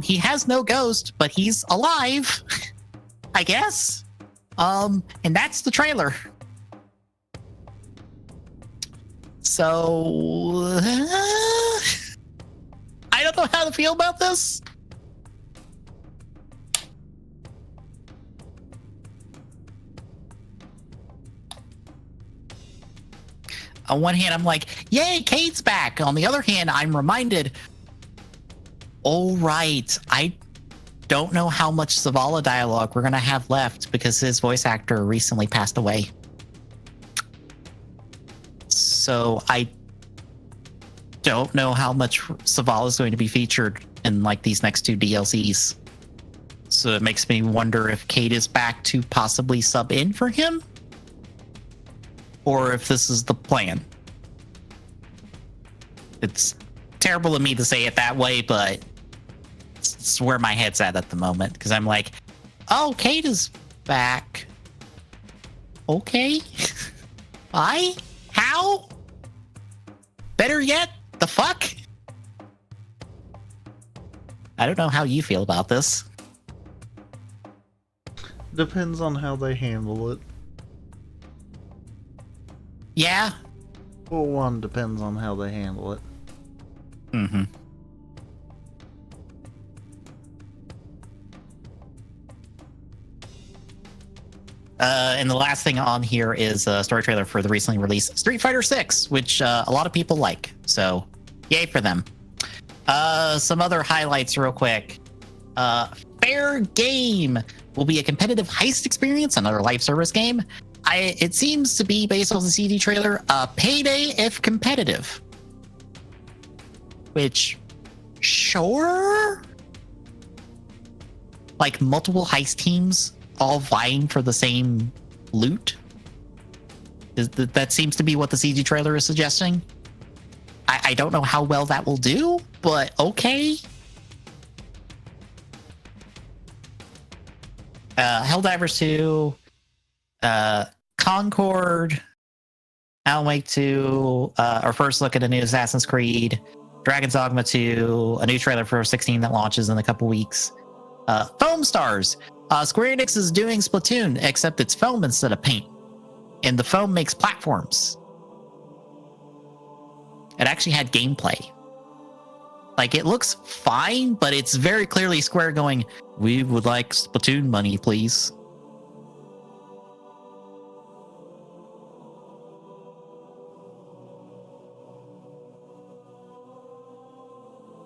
Speaker 1: He has no ghost, but he's alive, I guess. And that's the trailer. So I don't know how to feel about this. On one hand, I'm like, yay, Cade's back. On the other hand, I'm reminded, all right, I don't know how much Zavala dialogue we're going to have left because his voice actor recently passed away. So I don't know how much Zavala is going to be featured in like these next 2 DLCs. So it makes me wonder if Cade is back to possibly sub in for him, or if this is the plan. It's terrible of me to say it that way, but it's where my head's at the moment, because I'm like, oh, Cade is back. Okay. Why? How? Better yet, the fuck? I don't know how you feel about this.
Speaker 2: Depends on how they handle it.
Speaker 1: Yeah.
Speaker 2: Well, one depends on how they handle it.
Speaker 1: Mm-hmm. And the last thing on here is a story trailer for the recently released Street Fighter 6, which a lot of people like. So, yay for them. Some other highlights real quick. Fair Game will be a competitive heist experience, another live service game. It seems to be, based on the CD trailer, Payday if competitive. Which, sure? Like multiple heist teams all vying for the same loot? That seems to be what the CG trailer is suggesting. I don't know how well that will do, but okay. Helldivers 2, Concord, Alan Wake 2, our first look at a new Assassin's Creed, Dragon's Dogma 2, a new trailer for 16 that launches in a couple weeks. Foam Stars. Square Enix is doing Splatoon, except it's foam instead of paint. And the foam makes platforms. It actually had gameplay. Like, it looks fine, but it's very clearly Square going, we would like Splatoon money, please.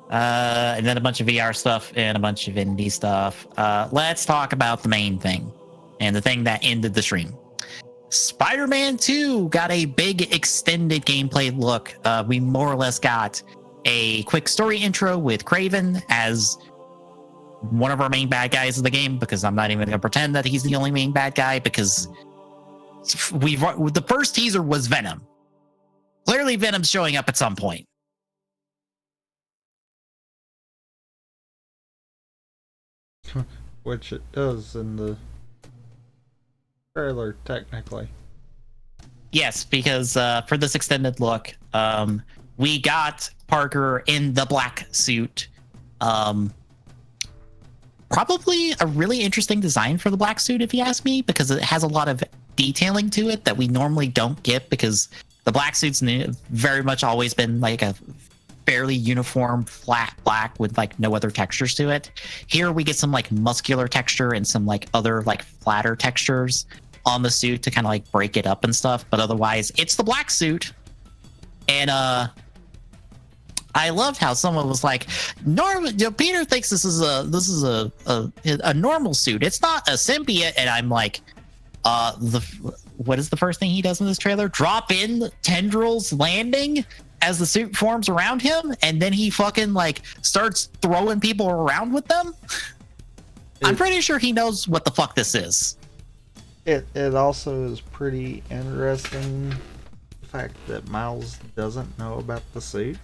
Speaker 1: And then a bunch of VR stuff and a bunch of indie stuff. Let's talk about the main thing and the thing that ended the stream. Spider-Man 2 got a big extended gameplay look. We more or less got a quick story intro with Kraven as one of our main bad guys of the game, because I'm not even going to pretend that he's the only main bad guy, because the first teaser was Venom. Clearly Venom's showing up at some point.
Speaker 2: Which it does in the trailer, technically.
Speaker 1: Yes, because for this extended look, we got Parker in the black suit. Probably a really interesting design for the black suit, if you ask me, because it has a lot of detailing to it that we normally don't get, because the black suit's very much always been like a fairly uniform flat black with like no other textures to it. Here we get some like muscular texture and some like other like flatter textures on the suit to kind of like break it up and stuff, but otherwise it's the black suit. And I loved how someone was like, Peter thinks this is a normal suit. It's not a symbiote. And I'm like, what is the first thing he does in this trailer? Drop in tendrils landing as the suit forms around him, and then he fucking like starts throwing people around with them. I'm pretty sure he knows what the fuck this is.
Speaker 2: It also is pretty interesting the fact that Miles doesn't know about the suit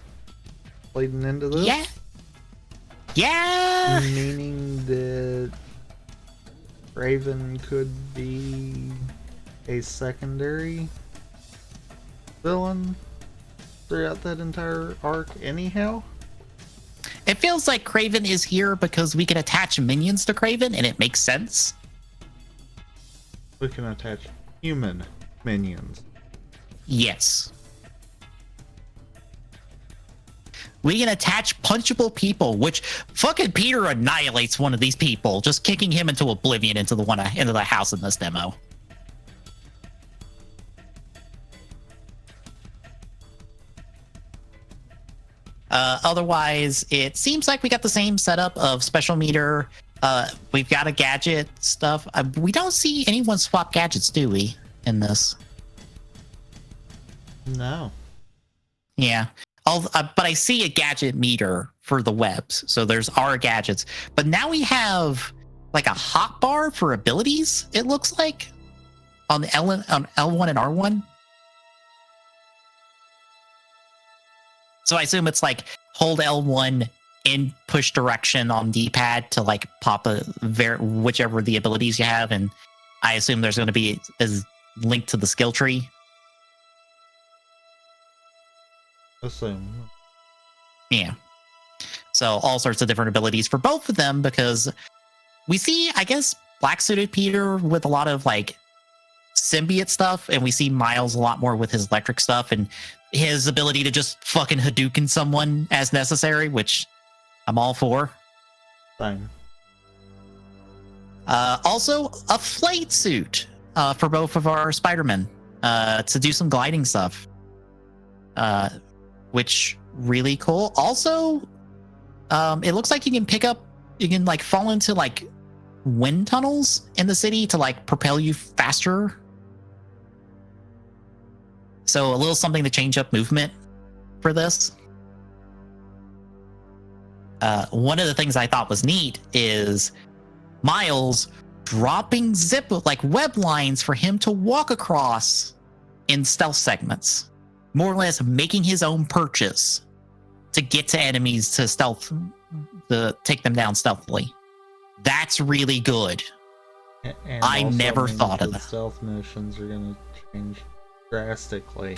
Speaker 2: leading into this.
Speaker 1: Yeah.
Speaker 2: Meaning that Raven could be a secondary villain throughout that entire arc anyhow.
Speaker 1: It feels like Kraven is here because we can attach minions to Kraven, and it makes sense.
Speaker 2: We can attach human minions.
Speaker 1: Yes. We can attach punchable people, which fucking Peter annihilates one of these people, just kicking him into oblivion into the house in this demo. Otherwise, it seems like we got the same setup of special meter. We've got a gadget stuff. We don't see anyone swap gadgets, do we, in this?
Speaker 2: No.
Speaker 1: Yeah. But I see a gadget meter for the webs. So there's our gadgets. But now we have like a hotbar for abilities, it looks like, on L1 and R1. So I assume it's like hold L1 in push direction on D-pad to like pop whichever the abilities you have. And I assume there's going to be is linked to the skill tree.
Speaker 2: Assume.
Speaker 1: Yeah. So all sorts of different abilities for both of them, because we see, I guess, black suited Peter with a lot of like symbiote stuff, and we see Miles a lot more with his electric stuff and his ability to just fucking Hadouken someone as necessary, which I'm all for.
Speaker 2: Fine.
Speaker 1: Also, a flight suit for both of our Spider-Men to do some gliding stuff, which really cool. Also, it looks like you can like fall into like wind tunnels in the city to like propel you faster. So a little something to change up movement for this. One of the things I thought was neat is Miles dropping like web lines for him to walk across in stealth segments, more or less making his own perches to get to enemies to take them down stealthily. That's really good.
Speaker 2: And
Speaker 1: I never thought of that.
Speaker 2: Stealth missions are going to change drastically.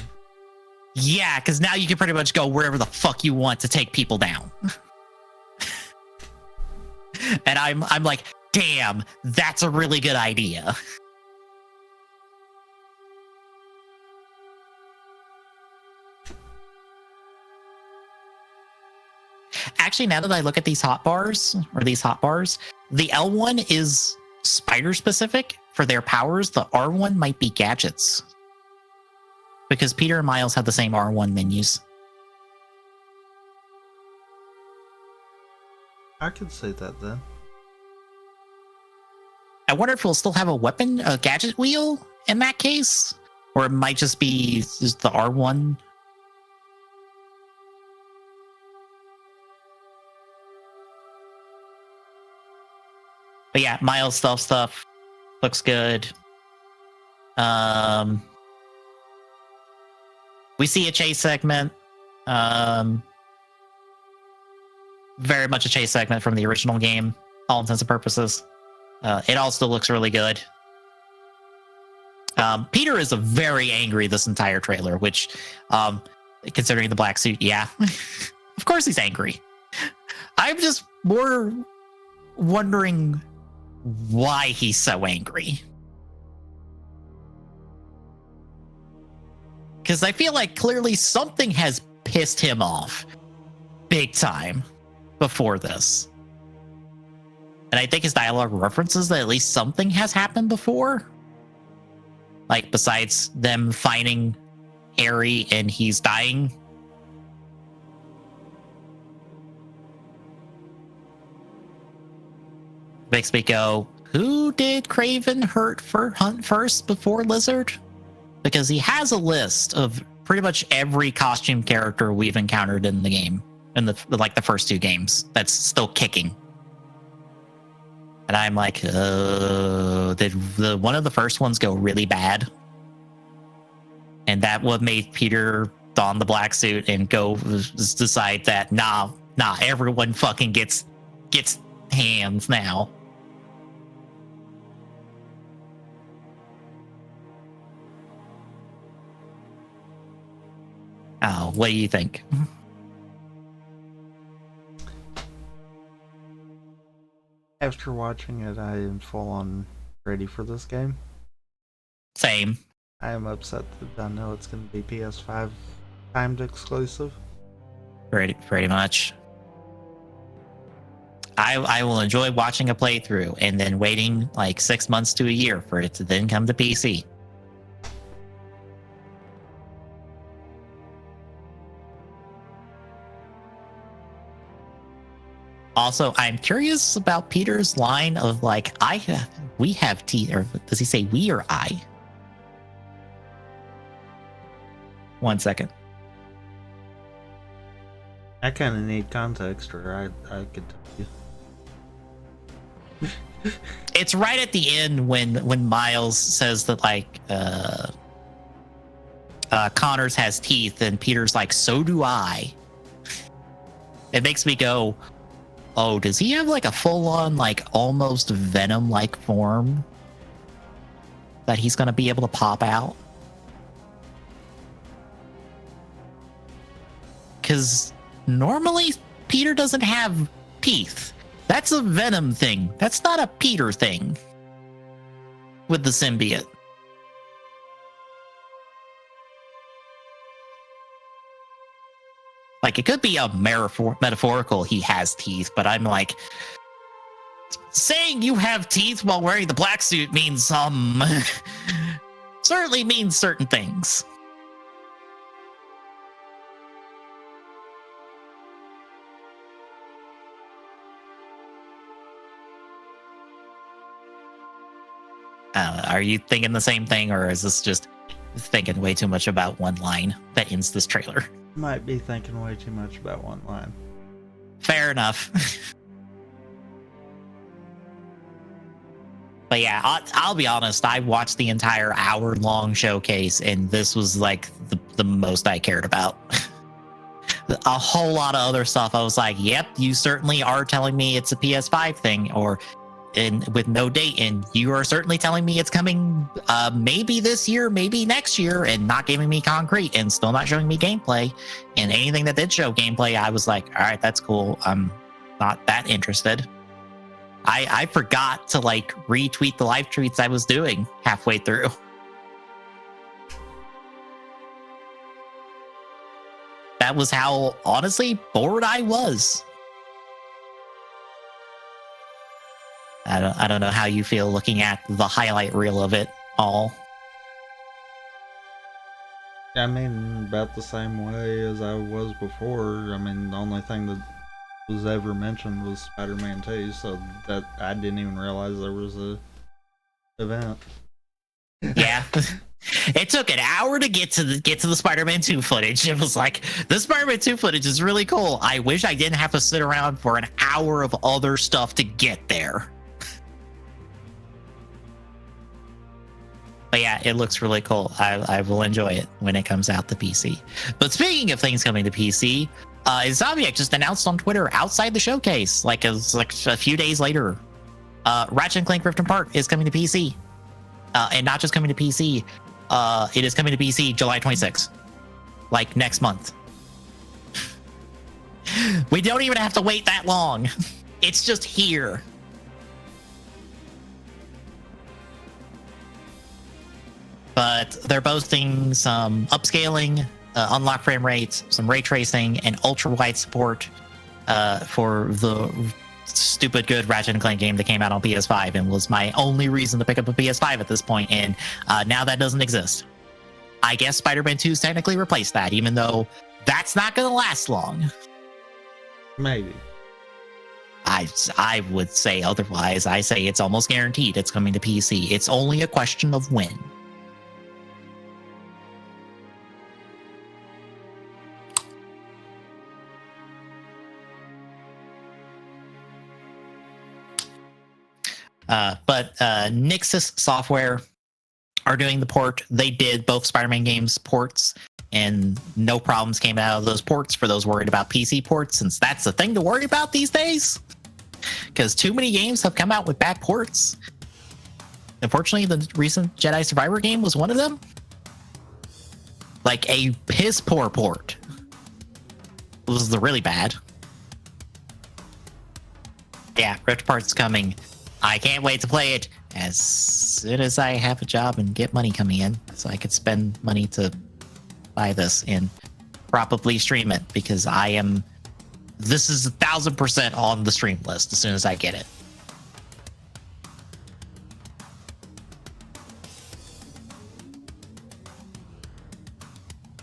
Speaker 1: Yeah, because now you can pretty much go wherever the fuck you want to take people down. And I'm like, damn, that's a really good idea. Actually, now that I look at these hotbars, the L1 is spider specific for their powers. The R1 might be gadgets, because Peter and Miles have the same R1 menus.
Speaker 2: I could say that then.
Speaker 1: I wonder if we'll still have a gadget wheel in that case, or it might just be just the R1. But yeah, Miles stealth stuff looks good. We see a chase segment. Very much a chase segment from the original game, all intents and purposes. It all still looks really good. Peter is a very angry this entire trailer, which, considering the black suit, yeah, of course he's angry. I'm just more wondering why he's so angry. Because I feel like clearly something has pissed him off big time before this. And I think his dialogue references that at least something has happened before. Like, besides them finding Harry and he's dying. Makes me go, who did Craven hunt first before Lizard? Because he has a list of pretty much every costume character we've encountered in the game, in the first 2 games, that's still kicking. And I'm like, did one of the first ones go really bad? And that what made Peter don the black suit and go decide that nah, everyone fucking gets hands now. Oh, what do you think?
Speaker 2: After watching it, I am full on ready for this game.
Speaker 1: Same.
Speaker 2: I am upset that I know it's going to be PS5 timed exclusive.
Speaker 1: Pretty much. I will enjoy watching a playthrough and then waiting like 6 months to a year for it to then come to PC. Also, I'm curious about Peter's line of like, we have teeth, or does he say we or I? 1 second.
Speaker 2: I kind of need context, or I could tell you.
Speaker 1: It's right at the end when Miles says that like Connors has teeth, and Peter's like, so do I. It makes me go, oh, does he have like a full-on, like almost Venom-like form that he's going to be able to pop out? Because normally Peter doesn't have teeth. That's a Venom thing. That's not a Peter thing with the symbiote. Like, it could be a metaphorical he has teeth, but I'm like, saying you have teeth while wearing the black suit means certainly means certain things. Are you thinking the same thing, or is this just thinking way too much about one line that ends this trailer?
Speaker 2: Might be thinking way too much about one line.
Speaker 1: Fair enough. But yeah, I'll be honest, I watched the entire hour-long showcase, and this was like the most I cared about. A whole lot of other stuff, I was like, yep, you certainly are telling me it's a PS5 thing, or with no date, and you are certainly telling me it's coming maybe this year, maybe next year, and not giving me concrete and still not showing me gameplay. And anything that did show gameplay, I was like, all right, that's cool. I'm not that interested. I forgot to like retweet the live tweets I was doing halfway through. That was how honestly bored I was. I don't know how you feel looking at the highlight reel of it all.
Speaker 2: I mean, about the same way as I was before. I mean, the only thing that was ever mentioned was Spider-Man 2, so that I didn't even realize there was a event.
Speaker 1: Yeah. It took an hour to get to the Spider-Man 2 footage. It was like, the Spider-Man 2 footage is really cool. I wish I didn't have to sit around for an hour of other stuff to get there. But yeah, it looks really cool. I will enjoy it when it comes out to PC. But speaking of things coming to PC, Insomniac just announced on Twitter outside the showcase, like a few days later, Ratchet and Clak Rift Apart is coming to PC. and not just coming to PC. It is coming to PC July 26th, like next month. We don't even have to wait that long. It's just here. But they're boasting some upscaling, unlock frame rates, some ray tracing, and ultra wide support for the stupid good Ratchet and Clay game that came out on PS5 and was my only reason to pick up a PS5 at this point. And now that doesn't exist. I guess Spider-Man 2's technically replaced that, even though that's not going to last long.
Speaker 2: Maybe.
Speaker 1: I would say otherwise. I say it's almost guaranteed it's coming to PC. It's only a question of when. But Nixus Software are doing the port. They did both Spider-Man games ports, and no problems came out of those ports for those worried about PC ports, since that's the thing to worry about these days. Because too many games have come out with bad ports. Unfortunately, the recent Jedi Survivor game was one of them. Like a piss poor port. It was the really bad. Yeah, Rift Apart's coming. I can't wait to play it as soon as I have a job and get money coming in, so I could spend money to buy this and probably stream it, because this is 1,000% on the stream list as soon as I get it.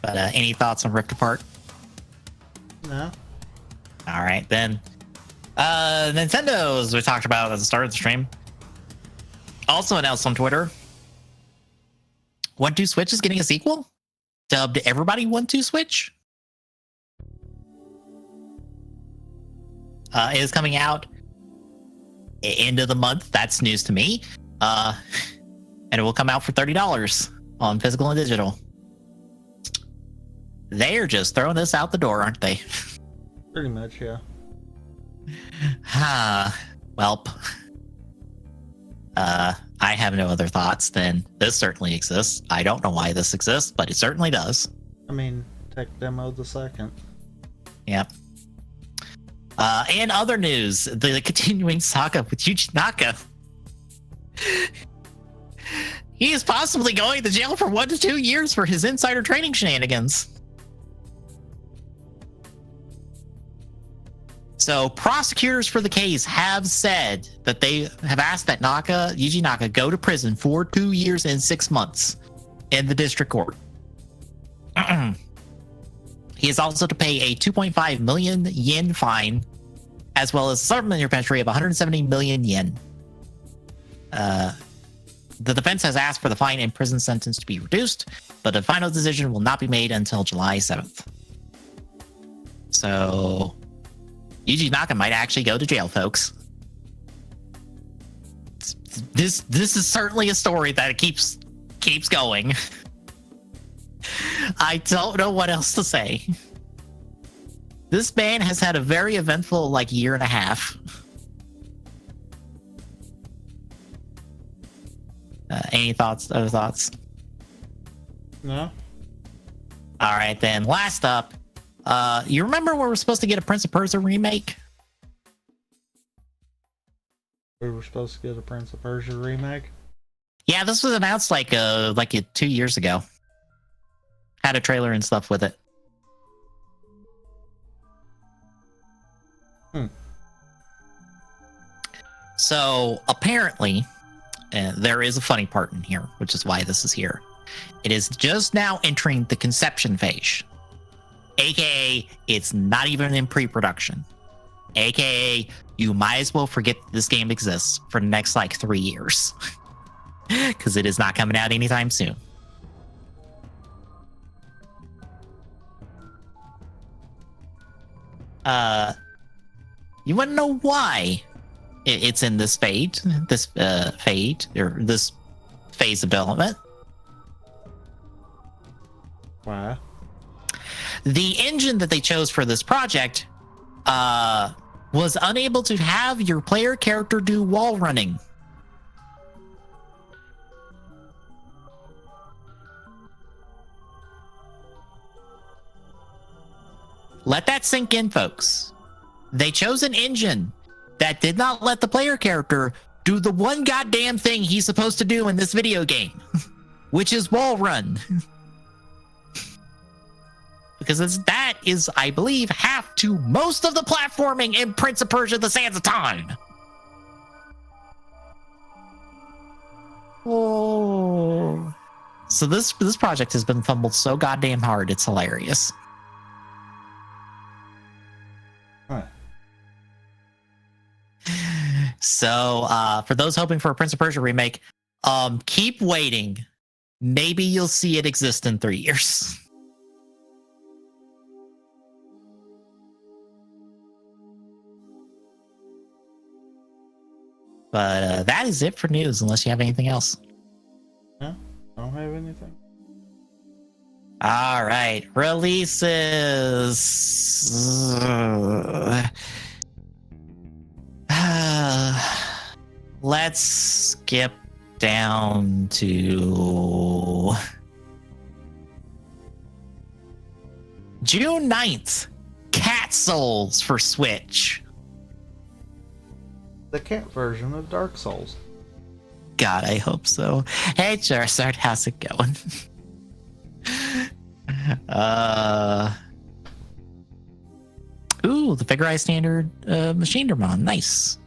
Speaker 1: But any thoughts on Rift Apart?
Speaker 2: No.
Speaker 1: All right, then. Nintendo, as we talked about at the start of the stream, also announced on Twitter, 1-2 Switch is getting a sequel, dubbed Everybody 1-2 Switch. It is coming out end of the month. That's news to me. And it will come out for $30 on physical and digital. They're just throwing this out the door, aren't they?
Speaker 2: Pretty much, yeah.
Speaker 1: Welp. I have no other thoughts than this certainly exists. I don't know why this exists, but it certainly does.
Speaker 2: I mean, tech demo the second.
Speaker 1: Yep. And other news, the continuing saga with Yuji Naka. He is possibly going to jail for 1 to 2 years for his insider trading shenanigans. So prosecutors for the case have said that they have asked that Yuji Naka go to prison for 2 years and 6 months in the district court. He is also to pay a 2.5 million yen fine, as well as a supplementary penalty of 170 million yen. The defense has asked for the fine and prison sentence to be reduced, but a final decision will not be made until July 7th. So Yuji Naka might actually go to jail, folks. This is certainly a story that keeps going. I don't know what else to say. This man has had a very eventful year and a half. Any thoughts? Other thoughts?
Speaker 2: No.
Speaker 1: All right, then. Last up, you remember we were supposed to get a Prince of Persia remake?
Speaker 2: We were supposed to get a Prince of Persia remake?
Speaker 1: Yeah, this was announced like 2 years ago. Had a trailer and stuff with it. So apparently, there is a funny part in here, which is why this is here. It is just now entering the conception phase. AKA, it's not even in pre-production. AKA, you might as well forget this game exists for the next 3 years. Because it is not coming out anytime soon. You want to know why it's in this phase of development?
Speaker 2: Why?
Speaker 1: The engine that they chose for this project was unable to have your player character do wall running. Let that sink in, folks. They chose an engine that did not let the player character do the one goddamn thing he's supposed to do in this video game, which is wall run. Because that is, I believe, half to most of the platforming in Prince of Persia: The Sands of Time. Oh. So this project has been fumbled so goddamn hard, it's hilarious.
Speaker 2: Huh.
Speaker 1: So for those hoping for a Prince of Persia remake, keep waiting. Maybe you'll see it exist in 3 years. But that is it for news, unless you have anything else.
Speaker 2: No, I don't have anything.
Speaker 1: All right, releases. Let's skip down to June 9th. Cat Souls for Switch.
Speaker 2: The cat version of Dark Souls.
Speaker 1: God, I hope so. Hey, Charizard, how's it going? Ooh, the Figure Eye Standard Machine Dramon. Nice.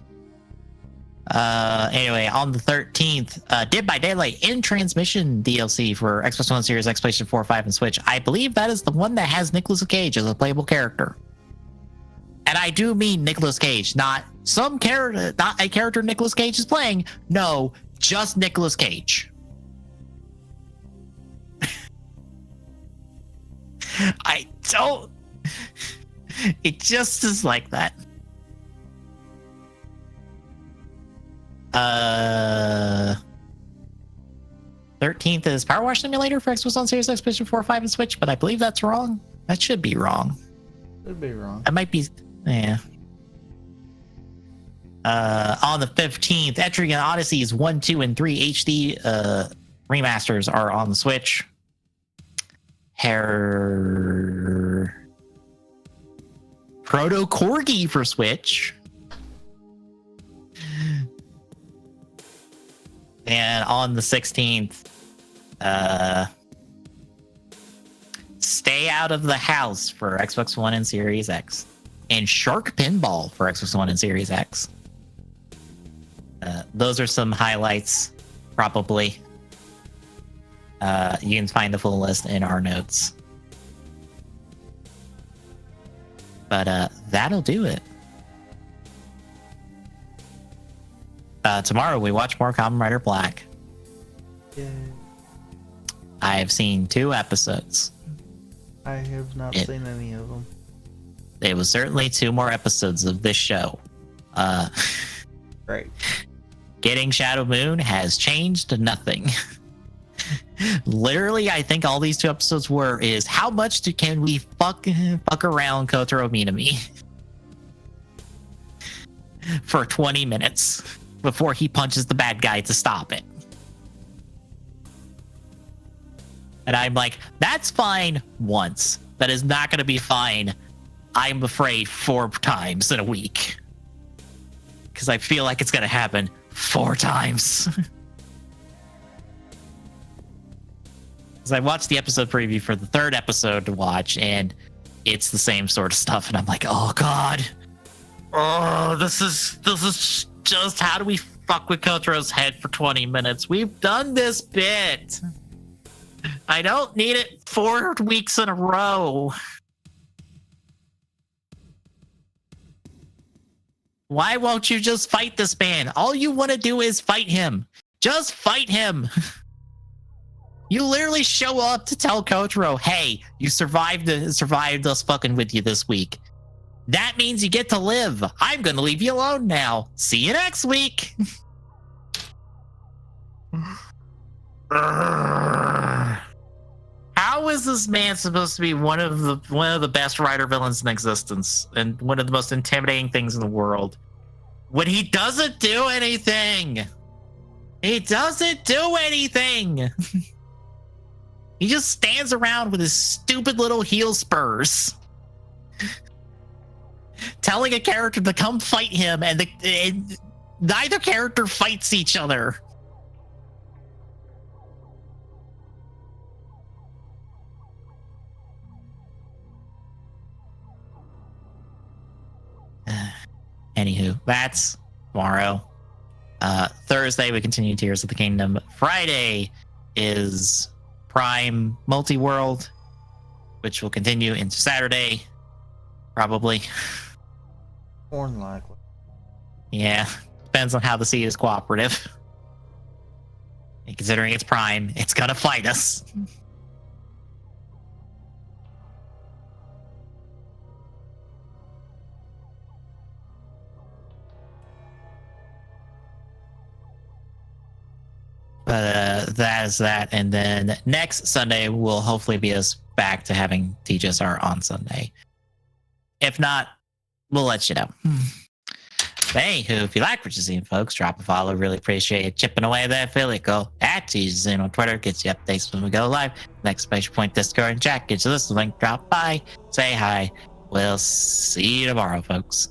Speaker 1: Anyway, on the 13th, Dead by Daylight in Transmission DLC for Xbox One Series, X, PlayStation 4, 5, and Switch. I believe that is the one that has Nicolas Cage as a playable character. And I do mean Nicolas Cage, not some character, not a character Nicolas Cage is playing. No, just Nicolas Cage. I don't. It just is like that. 13th is Power Wash Simulator for Xbox One Series, X, PlayStation 4, 5, and Switch, but I believe that's wrong. That should be wrong.
Speaker 2: Could be wrong.
Speaker 1: I might be. Yeah. On the 15th, Etrigan Odysseys 1, 2, and 3 HD remasters are on the Switch. Proto Corgi for Switch. And on the 16th, Stay Out of the House for Xbox One and Series X. And Shark Pinball for Xbox One and Series X. Those are some highlights, probably. You can find the full list in our notes. But that'll do it. Tomorrow we watch more Kamen Rider Black.
Speaker 2: Yay.
Speaker 1: I've seen 2 episodes.
Speaker 2: I have not seen any of them.
Speaker 1: There was certainly 2 more episodes of this show.
Speaker 2: Great.
Speaker 1: Getting Shadow Moon has changed nothing. Literally, I think all these 2 episodes is how much can we fuck around Kotaro Minami for 20 minutes before he punches the bad guy to stop it. And I'm like, that's fine once. That is not going to be fine, I'm afraid, 4 times in a week. Because I feel like it's going to happen 4 times. Because I watched the episode preview for the 3rd episode to watch, and it's the same sort of stuff. And I'm like, oh, God. Oh, this is just how do we fuck with Kotaro's head for 20 minutes? We've done this bit. I don't need it 4 weeks in a row. Why won't you just fight this man? All you want to do is fight him. Just fight him. You literally show up to tell Kotaro, hey, you survived us fucking with you this week. That means you get to live. I'm going to leave you alone now. See you next week. How is this man supposed to be one of the best writer villains in existence and one of the most intimidating things in the world when he doesn't do anything? He doesn't do anything. He just stands around with his stupid little heel spurs telling a character to come fight him, and neither character fights each other. Anywho, that's tomorrow. Thursday, we continue Tears of the Kingdom. Friday is Prime Multi-World, which will continue into Saturday, probably.
Speaker 2: More than likely.
Speaker 1: Yeah, depends on how the sea is cooperative. And considering it's Prime, it's gonna fight us. But that is that. And then next Sunday will hopefully be us back to having TGSR on Sunday. If not, we'll let you know. Anywho, if you like what you're seeing, folks, drop a follow. Really appreciate you chipping away that affiliate goal at TGSR on Twitter. Gets you updates when we go live. Next Exclamation Point Discord and chat. Get you this link. Drop by. Say hi. We'll see you tomorrow, folks.